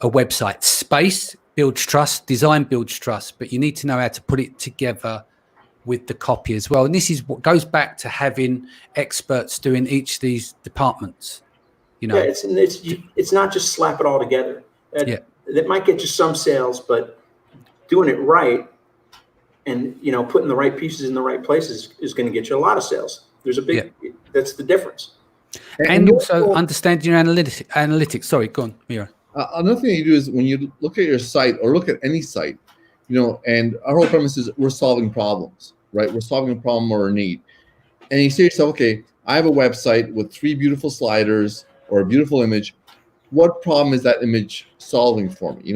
S1: a website. Space builds trust, design builds trust, but you need to know how to put it together with the copy as well. And this is what goes back to having experts doing each of these departments.
S3: It's not just slap it all together. That might get you some sales, but doing it right and putting the right pieces in the right places is going to get you a lot of sales. There's a big that's the difference.
S1: And also understanding your analytics. Sorry, go on, Mira.
S2: Another thing you do is when you look at your site or look at any site, and our whole premise is we're solving problems, right? We're solving a problem or a need. And you say to yourself, okay, I have a website with 3 beautiful sliders or a beautiful image. What problem is that image solving for me?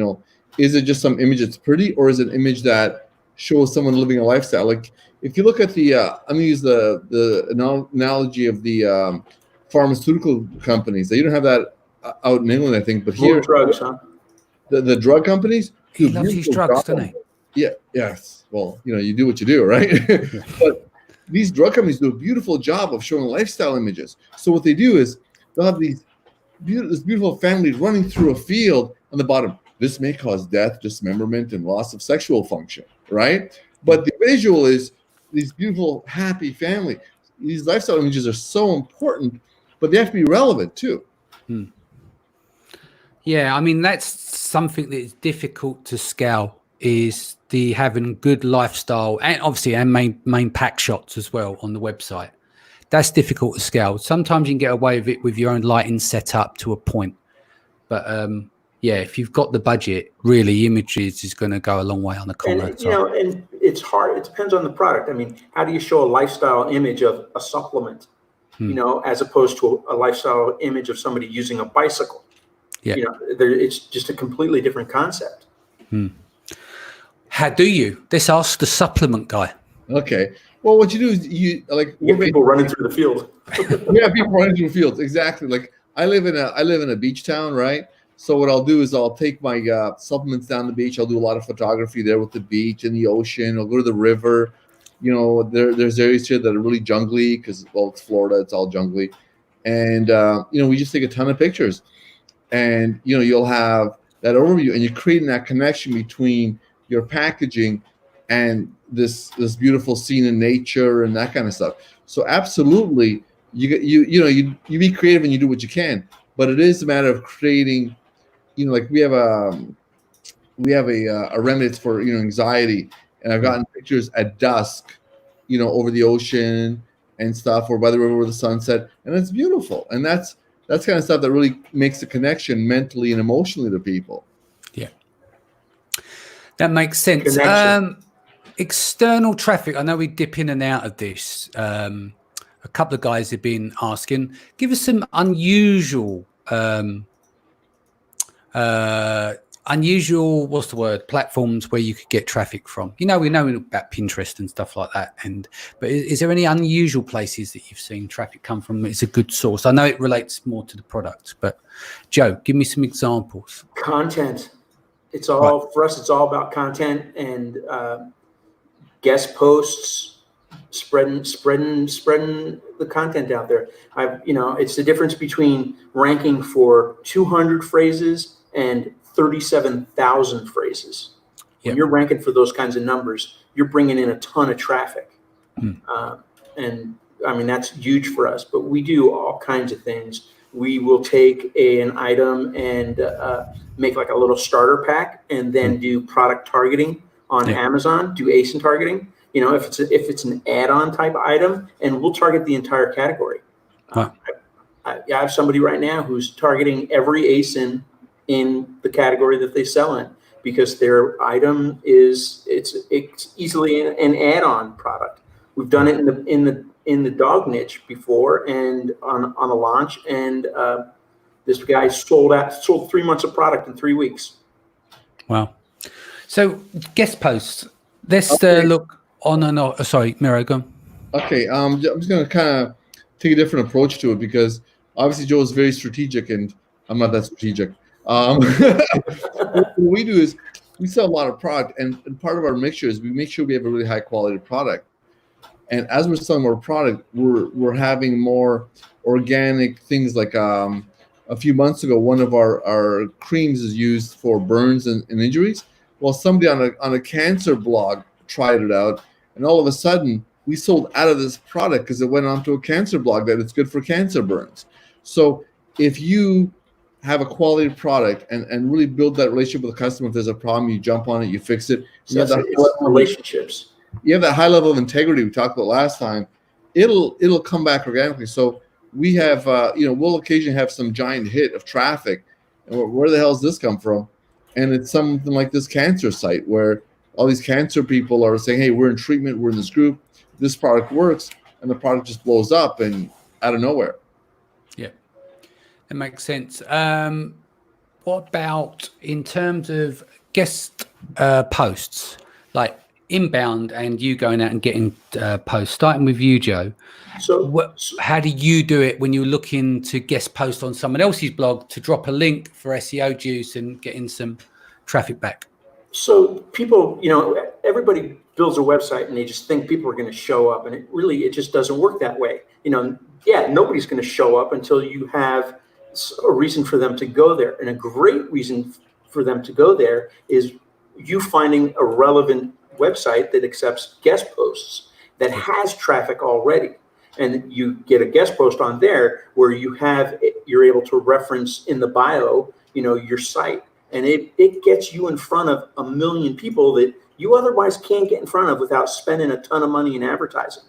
S2: Is it just some image that's pretty, or is it an image that shows someone living a lifestyle? Like if you look at the, I'm going to use the analogy of the pharmaceutical companies. They don't have that out in England, I think, but here,
S3: drugs, huh?
S2: The drug companies.
S1: He loves his drugs, doesn't he?
S2: Yeah. Yes. Well, you do what you do, right? But these drug companies do a beautiful job of showing lifestyle images. So what they do is they'll have this beautiful family running through a field on the bottom. This may cause death, dismemberment, and loss of sexual function, right? But the visual is these beautiful, happy family. These lifestyle images are so important, but they have to be relevant too.
S1: Yeah, I mean, that's something that is difficult to scale, is the having good lifestyle and obviously and main pack shots as well on the website. That's difficult to scale. Sometimes you can get away with it with your own lighting setup to a point. But yeah, if you've got the budget, really images is going to go a long way on the corner.
S3: And, and it's hard. It depends on the product. I mean, how do you show a lifestyle image of a supplement, as opposed to a lifestyle image of somebody using a bicycle?
S1: Yeah.
S3: It's just a completely different concept.
S1: How do you? Let's ask the supplement guy.
S2: Okay. Well, what you do is you
S3: get people running through the field.
S2: Yeah, people running through the fields. Exactly. Like I live in a beach town, right? So what I'll do is I'll take my supplements down the beach. I'll do a lot of photography there with the beach and the ocean. I'll go to the river. There's areas here that are really jungly because, well, it's Florida. It's all jungly. And, we just take a ton of pictures. And, you'll have that overview. And you're creating that connection between your packaging and this beautiful scene in nature and that kind of stuff. So absolutely, you be creative and you do what you can. But it is a matter of creating, like we have a remedy for anxiety, and I've gotten pictures at dusk, over the ocean and stuff, or by the river with the sunset, and it's beautiful. And that's kind of stuff that really makes a connection mentally and emotionally to people.
S1: Yeah, that makes sense. External traffic. I know we dip in and out of this. A couple of guys have been asking, give us some unusual, what's the word, platforms where you could get traffic from. We know about Pinterest and stuff like that. But is there any unusual places that you've seen traffic come from? It's a good source. I know it relates more to the product, but Joe, give me some examples.
S3: Content. It's all for us. It's all about content and guest posts. Spreading the content out there. It's the difference between ranking for 200 phrases and 37,000 phrases. When you're ranking for those kinds of numbers, you're bringing in a ton of traffic. And I mean, that's huge for us, but we do all kinds of things. We will take an item and make like a little starter pack and then do product targeting on Amazon, do ASIN targeting. If it's an add-on type item, and we'll target the entire category. I have somebody right now who's targeting every ASIN in the category that they sell in because their item it's easily an add-on product. We've done it in the dog niche before and on a launch, and this guy sold 3 months of product in 3 weeks.
S1: Wow! So guest posts. Let's look. Oh, no. Sorry, Miro, go on. Okay,
S2: I'm just going to kind of take a different approach to it because obviously Joe is very strategic and I'm not that strategic. What we do is we sell a lot of product, and part of our mixture is we make sure we have a really high quality product. And as we're selling more product, we're having more organic things like a few months ago, one of our creams is used for burns and injuries. Well, somebody on a cancer blog tried it out, and all of a sudden we sold out of this product because it went onto a cancer blog that it's good for cancer burns. So if you have a quality product and really build that relationship with the customer, if there's a problem, you jump on it, you fix it.
S3: So it's relationships.
S2: You have that high level of integrity we talked about last time. It'll come back organically. So we have, we'll occasionally have some giant hit of traffic, and where the hell does this come from? And it's something like this cancer site where all these cancer people are saying, hey, we're in treatment, we're in this group, this product works, and the product just blows up and out of nowhere.
S1: Yeah, that makes sense. What about in terms of guest posts, like inbound and you going out and getting posts, starting with you, Joe? So how do you do it when you're looking to guest post on someone else's blog to drop a link for SEO juice and getting some traffic back?
S3: So people, everybody builds a website and they just think people are going to show up, and it just doesn't work that way. Nobody's going to show up until you have a reason for them to go there. And a great reason for them to go there is you finding a relevant website that accepts guest posts. that has traffic already. And you get a guest post on there where you're able to reference in the bio, your site. And it gets you in front of 1 million people that you otherwise can't get in front of without spending a ton of money in advertising.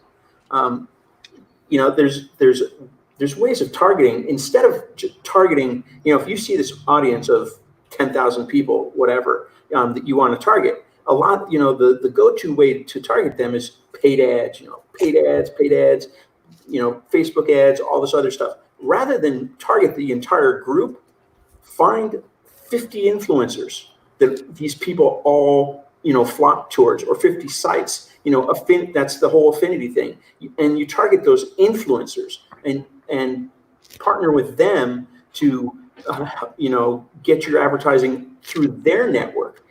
S3: There's ways of targeting instead of targeting. If you see this audience of 10,000 people, whatever, that you want to target, a lot. The go-to way to target them is paid ads. Paid ads. Facebook ads, all this other stuff. Rather than target the entire group, find 50 influencers that these people all flock towards, or 50 sites. That's the whole affinity thing, and you target those influencers and partner with them to get your advertising through their network.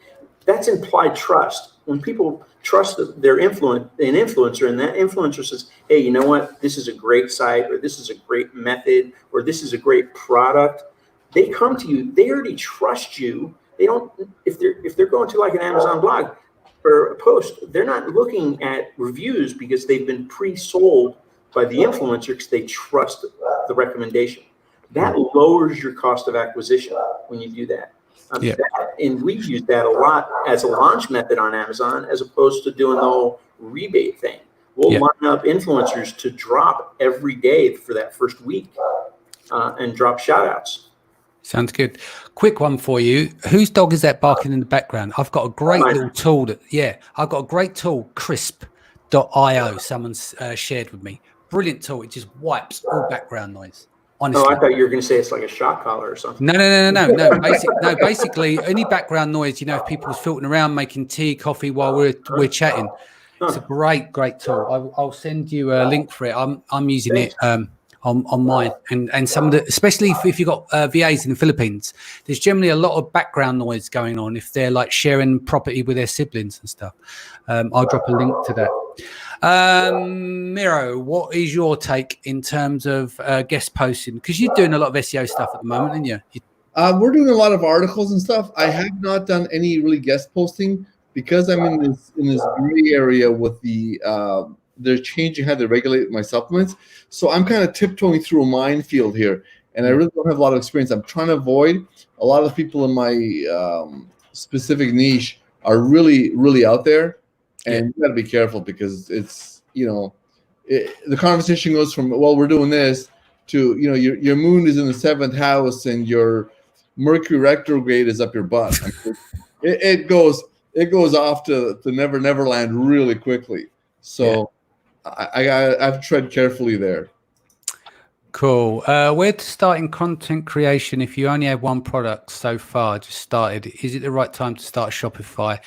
S3: That's implied trust. When people trust their an influencer, and that influencer says, hey, you know what, this is a great site, or this is a great method, or this is a great product, they come to you. They already trust you. They don't, if they're going to like an Amazon blog or a post, they're not looking at reviews because they've been pre-sold by the influencer because they trust the recommendation. That lowers your cost of acquisition when you do that. And we use that a lot as a launch method on Amazon, as opposed to doing the whole rebate thing. We'll line up influencers to drop every day for that first week and drop shout outs.
S1: Sounds good. Quick one for you. Whose dog is that barking in the background? I've got a great little tool I've got a great tool, crisp.io. Someone's shared with me. Brilliant tool. It just wipes all background noise. Honestly.
S3: Oh, I thought you were going to say it's like a shot collar or something.
S1: No. Basically, any background noise, if people's filtering around, making tea, coffee while we're chatting. It's a great tool. I'll send you a link for it. I'm using it on mine, and some of the, especially if you've got VAs in the Philippines, there's generally a lot of background noise going on if they're like sharing property with their siblings and stuff. I'll drop a link to that. Miro, what is your take in terms of guest posting? Because you're doing a lot of SEO stuff at the moment, aren't you?
S2: We're doing a lot of articles and stuff. I have not done any really guest posting because I'm in this gray area with the they're changing how they regulate my supplements. So I'm kind of tiptoeing through a minefield here, and I really don't have a lot of experience. I'm trying to avoid a lot of people in my specific niche are really, really out there, and you got to be careful because it's, the conversation goes from, well, we're doing this to, your moon is in the 7th house and your Mercury retrograde is up your butt. It goes off to Neverland really quickly. So I have to tread carefully there.
S1: Cool. Where to start in content creation if you only have one product so far, just started? Is it the right time to start Shopify?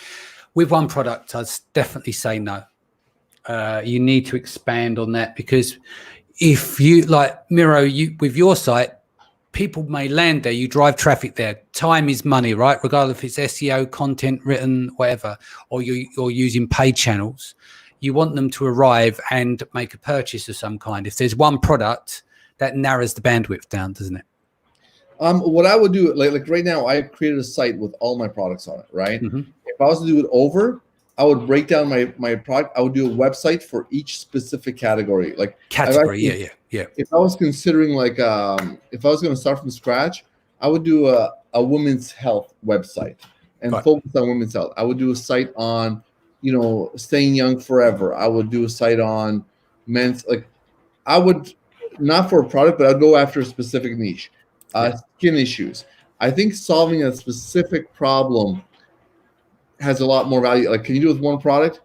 S1: With one product, I'd definitely say no. You need to expand on that, because if you, like Miro, with your site, people may land there, you drive traffic there. Time is money, right? Regardless if it's SEO, content, written, whatever, or you're using paid channels. You want them to arrive and make a purchase of some kind. If there's one product, that narrows the bandwidth down, doesn't it?
S2: What I would do, like right now, I created a site with all my products on it, right? Mm-hmm. If I was to do it over, I would break down my product. I would do a website for each specific category. Like
S1: category, yeah.
S2: If I was considering if I was going to start from scratch, I would do a women's health website and focus on women's health. I would do a site on, staying young forever. I would do a site on men's, I would, not for a product, but I'd go after a specific niche. Skin issues. I think solving a specific problem has a lot more value. Like, can you do it with one product?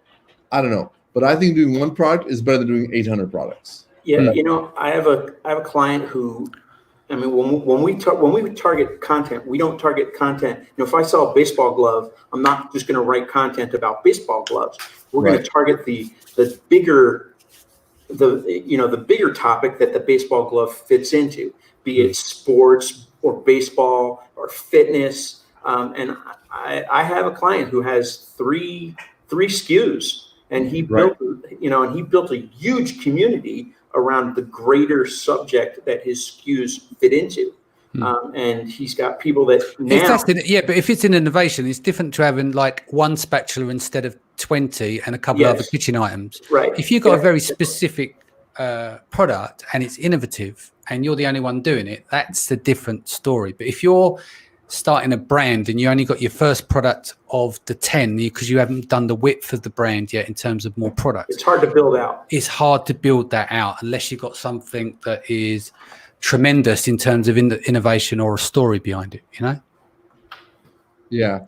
S2: I don't know, but I think doing one product is better than doing 800 products.
S3: Yeah, I have a client who, when we target content, we don't target content. If I sell a baseball glove, I'm not just going to write content about baseball gloves. We're going to target the bigger topic that the baseball glove fits into, be it sports or baseball or fitness. And I have a client who has three SKUs, and he built a huge community around the greater subject that his SKUs fit into. And he's got people that now.
S1: But if it's an innovation, it's different to having like one spatula instead of 20 and a couple of other kitchen items.
S3: Right.
S1: If you've got a very specific product and it's innovative and you're the only one doing it, that's a different story. But if you're starting a brand and you only got your first product of the 10 because you haven't done the width of the brand yet in terms of more products,
S3: it's hard to build out.
S1: It's hard to build that out unless you've got something that is tremendous in terms of innovation or a story behind it, you know?
S2: Yeah.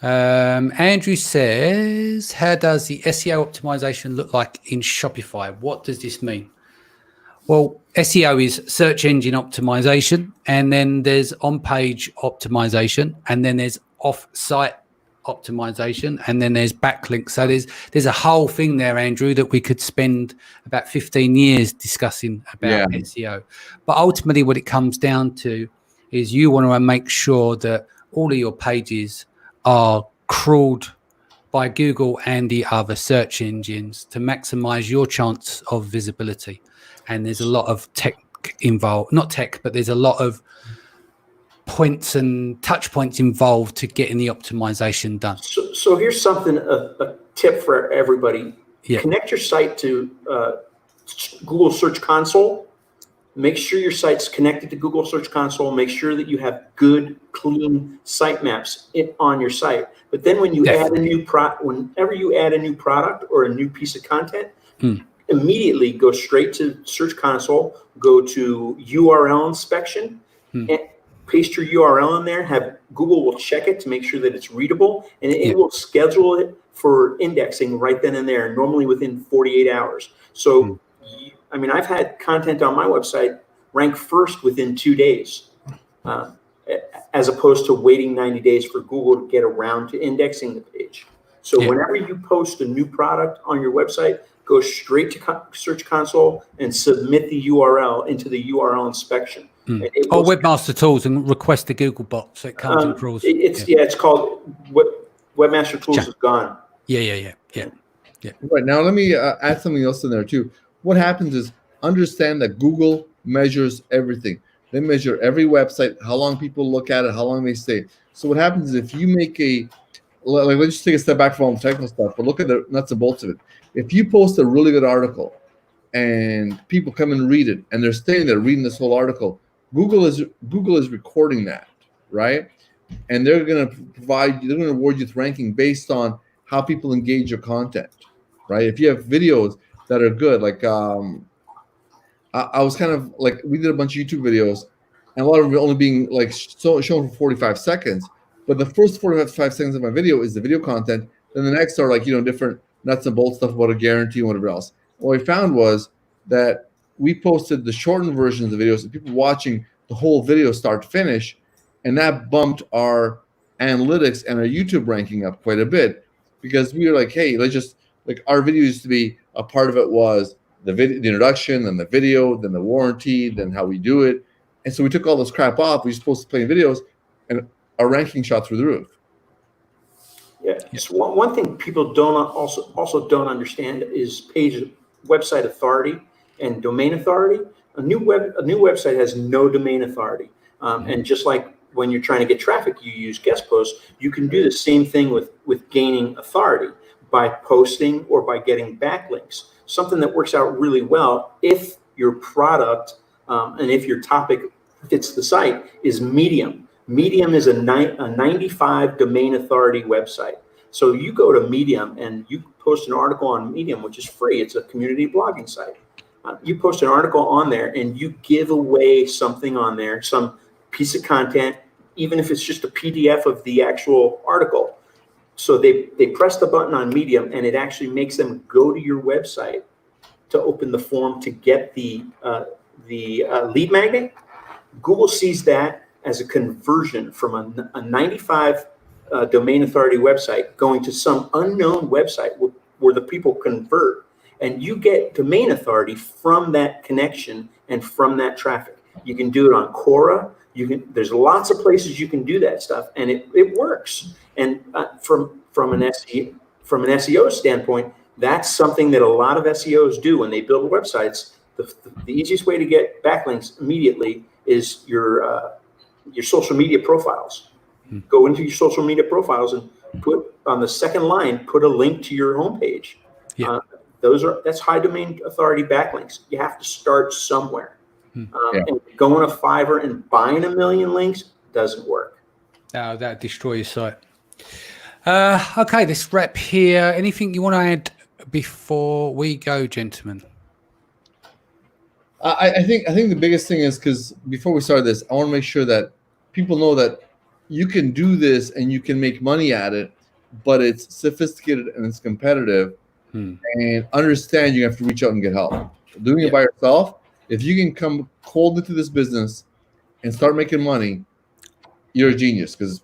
S1: Andrew says, how does the SEO optimization look like in Shopify? What does this mean? Well, SEO is search engine optimization, and then there's on-page optimization, and then there's off-site optimization, and then there's backlinks. So there's a whole thing there, Andrew, that we could spend about 15 years discussing about SEO. But ultimately what it comes down to is you want to make sure that all of your pages are crawled by Google and the other search engines to maximize your chance of visibility. And there's a lot of tech involved, not tech, but there's a lot of points and touch points involved to getting the optimization done.
S3: So here's something, a tip for everybody.
S1: Yeah.
S3: Connect your site to Google Search Console. Make sure your site's connected to Google Search Console. Make sure that you have good, clean sitemaps on your site. But then when you add a new whenever you add a new product or a new piece of content, immediately go straight to Search Console, go to URL inspection, and paste your URL in there. Have Google will check it to make sure that it's readable, and it will schedule it for indexing right then and there, normally within 48 hours. So, I mean, I've had content on my website rank first within 2 days, as opposed to waiting 90 days for Google to get around to indexing the page. So whenever you post a new product on your website, go straight to Search Console and submit the URL into the URL inspection.
S1: Or Webmaster Tools and request the Google bot so it comes and crawls.
S3: It's called Webmaster Tools is gone.
S1: Yeah.
S2: Right, now let me add something else in there too. What happens is understand that Google measures everything. They measure every website, how long people look at it, how long they stay. So what happens is if you make let's just take a step back from all the technical stuff, but look at the nuts and bolts of it. If you post a really good article and people come and read it and they're staying there reading this whole article, Google is recording that, right? And they're going to award you with ranking based on how people engage your content, right? If you have videos that are good, like I was kind of like, we did a bunch of YouTube videos and a lot of them only being like shown for 45 seconds. But the first 45 seconds of my video is the video content. Then the next are like, different nuts and bolts stuff about a guarantee and whatever else. What we found was that we posted the shortened versions of videos and people watching the whole video start to finish. And that bumped our analytics and our YouTube ranking up quite a bit because we were like, hey, let's just, like, our video used to be, a part of it was the introduction, then the video, then the warranty, then how we do it. And so we took all this crap off. We were supposed to play videos and our ranking shot through the roof.
S3: Yeah. So one thing people also don't understand is website authority and domain authority. A new website has no domain authority. And just like when you're trying to get traffic, you use guest posts. You can do the same thing with gaining authority by posting or by getting backlinks. Something that works out really well if your product and if your topic fits the site is Medium. Medium is a 95 domain authority website. So you go to Medium and you post an article on Medium, which is free. It's a community blogging site. You post an article on there and you give away something on there, some piece of content, even if it's just a PDF of the actual article. So they press the button on Medium and it actually makes them go to your website to open the form to get the lead magnet. Google sees that as a conversion from a 95 domain authority website going to some unknown website where the people convert. And you get domain authority from that connection and from that traffic. You can do it on Quora. There's lots of places you can do that stuff, and it works. And from an SEO standpoint, that's something that a lot of SEOs do when they build websites. The easiest way to get backlinks immediately is your social media profiles. Go into your social media profiles and put on the second line, put a link to your homepage.
S1: Yeah.
S3: That's high domain authority backlinks. You have to start somewhere.
S2: Yeah.
S3: And going to Fiverr and buying 1 million links doesn't work.
S1: No, that destroy your site. Okay, let's wrap here. Anything you want to add before we go, gentlemen?
S2: I think the biggest thing is, because before we start this, I want to make sure that people know that you can do this and you can make money at it, but it's sophisticated and it's competitive. And understand you have to reach out and get help. Doing it by yourself, if you can come cold into this business and start making money, you're a genius. Because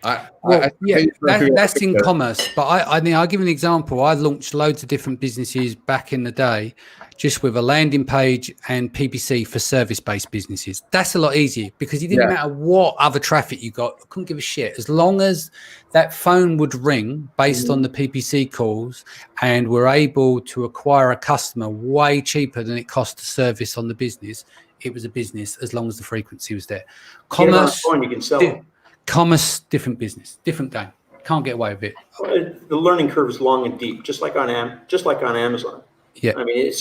S1: that's in commerce. But I'll give an example. I launched loads of different businesses back in the day, just with a landing page and PPC for service-based businesses. That's a lot easier because it didn't matter what other traffic you got. I couldn't give a shit. As long as that phone would ring based on the PPC calls and we're able to acquire a customer way cheaper than it cost to service on the business, it was a business as long as the frequency was there. Commerce,
S3: you can sell them.
S1: Commerce, different business, different game. Can't get away with it.
S3: Well, the learning curve is long and deep, just like on Amazon.
S1: Yeah,
S3: I mean,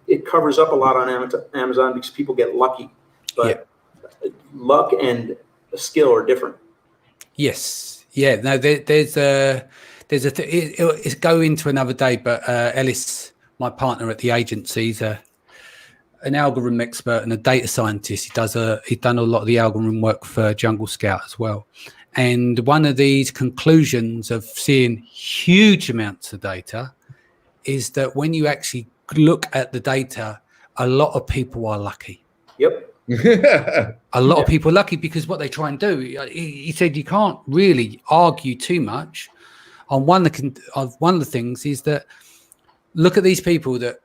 S3: it covers up a lot on Amazon because people get lucky, but luck and skill are different.
S1: Yes, yeah. No, it's go into another day. But Ellis, my partner at the agency, he's an algorithm expert and a data scientist. He's done a lot of the algorithm work for Jungle Scout as well. And one of these conclusions of seeing huge amounts of data is that when you actually look at the data, a lot of people are lucky.
S3: Yep.
S1: A lot of people are lucky because what they try and do, he said you can't really argue too much on one of the things is that look at these people that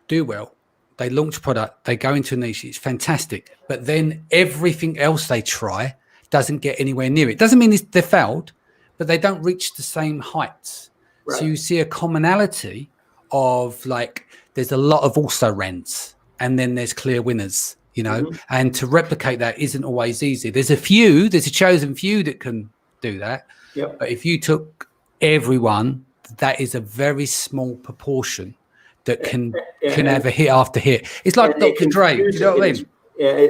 S1: do well. They launch product, they go into a niche, it's fantastic. But then everything else they try doesn't get anywhere near it. Doesn't mean they failed, but they don't reach the same heights. Right. So you see a commonality of like, there's a lot of also rans and then there's clear winners, you know, and to replicate that isn't always easy. There's a chosen few that can do that.
S3: Yep.
S1: But if you took everyone, that is a very small proportion that can have a hit after hit. It's like Dr. Dre, you know what I mean?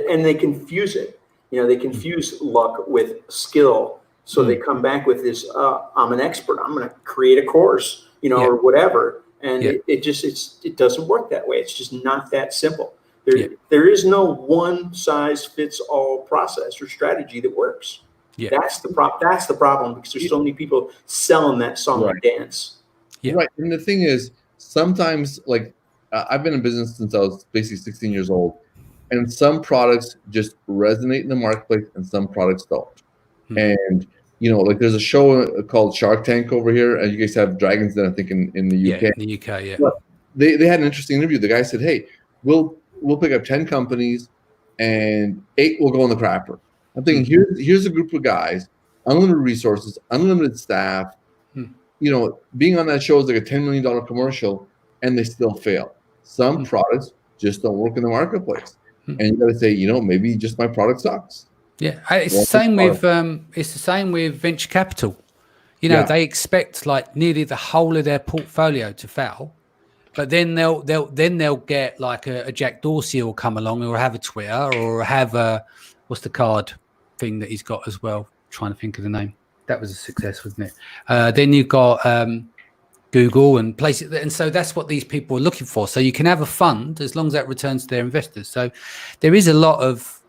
S3: And they confuse it. You know, they confuse luck with skill. So they come back with this, I'm an expert. I'm going to create a course, you know, or whatever. And it doesn't work that way. It's just not that simple. There is no one size fits all process or strategy that works. Yeah. That's the problem because there's so many people selling that song and dance.
S2: Yeah. Right. And the thing is, sometimes, like, I've been in business since I was basically 16 years old, and some products just resonate in the marketplace and some products don't. And, you know, like there's a show called Shark Tank over here, and you guys have Dragons Den, I think, in the UK.
S1: Yeah, in the UK, yeah.
S2: But they had an interesting interview. The guy said, hey, we'll pick up 10 companies and 8 will go in the crapper. I'm thinking, here's a group of guys, unlimited resources, unlimited staff. You know, being on that show is like a $10 million commercial, and they still fail. Some products just don't work in the marketplace, and you got to say, you know, maybe just my product sucks.
S1: Yeah, it's the same with venture capital. You know, they expect like nearly the whole of their portfolio to fail, but then they'll get like a Jack Dorsey will come along, or have a Twitter, or have a what's the card thing that he's got as well. Trying to think of the name. That was a success, wasn't it? Then you've got Google and places, and so that's what these people are looking for. So you can have a fund as long as that returns to their investors. So there is a lot of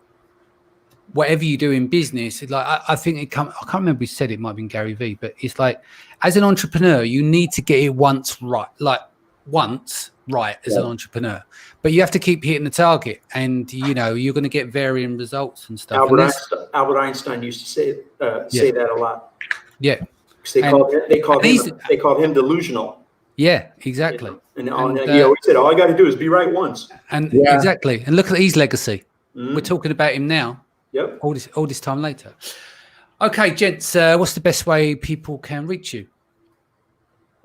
S1: whatever you do in business. Like I think I can't remember who said it. Might have been Gary Vee, but it's like as an entrepreneur, you need to get it once right, as an entrepreneur. But you have to keep hitting the target, and you know you're going to get varying results and stuff.
S3: Albert Einstein used to say that a lot.
S1: Yeah.
S3: They called him delusional.
S1: Yeah, exactly.
S3: You know? And he always said, all I got to do is be right once.
S1: And exactly. And look at his legacy. We're talking about him now.
S3: Yep.
S1: All this time later. Okay, gents, what's the best way people can reach you?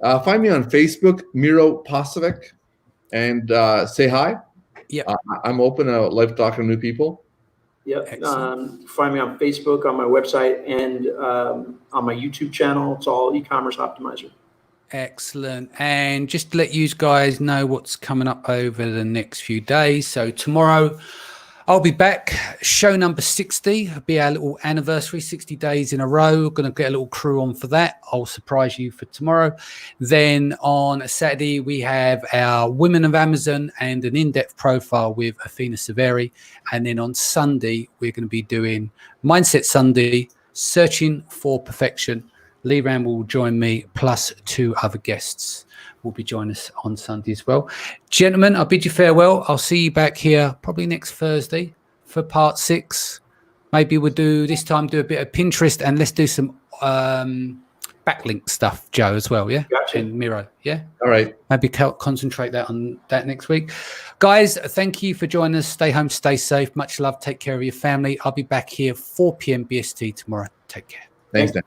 S2: Find me on Facebook, Miro Pasovic, and say hi.
S1: Yeah.
S2: I'm open to live talking to new people.
S3: Yep.
S1: Excellent.
S3: Find me on Facebook, on my website, and on my YouTube channel. It's all e-commerce optimizer.
S1: Excellent. And just to let you guys know what's coming up over the next few days. So tomorrow I'll be back. Show number 60. It'll be our little anniversary, 60 days in a row. Going to get a little crew on for that. I'll surprise you for tomorrow. Then on Saturday, we have our Women of Amazon and an in-depth profile with Athena Severi. And then on Sunday, we're going to be doing Mindset Sunday, Searching for Perfection. Lee Ram will join me, plus 2 other guests will be joining us on Sunday as well. Gentlemen, I bid you farewell. I'll see you back here probably next Thursday for part 6. Maybe we'll do this time, do a bit of Pinterest, and let's do some backlink stuff, Joe, as well, yeah?
S3: Gotcha.
S1: And Miro, yeah?
S2: All right.
S1: Maybe concentrate that on that next week. Guys, thank you for joining us. Stay home, stay safe. Much love. Take care of your family. I'll be back here 4 p.m. BST tomorrow. Take care.
S2: Thanks, Dan.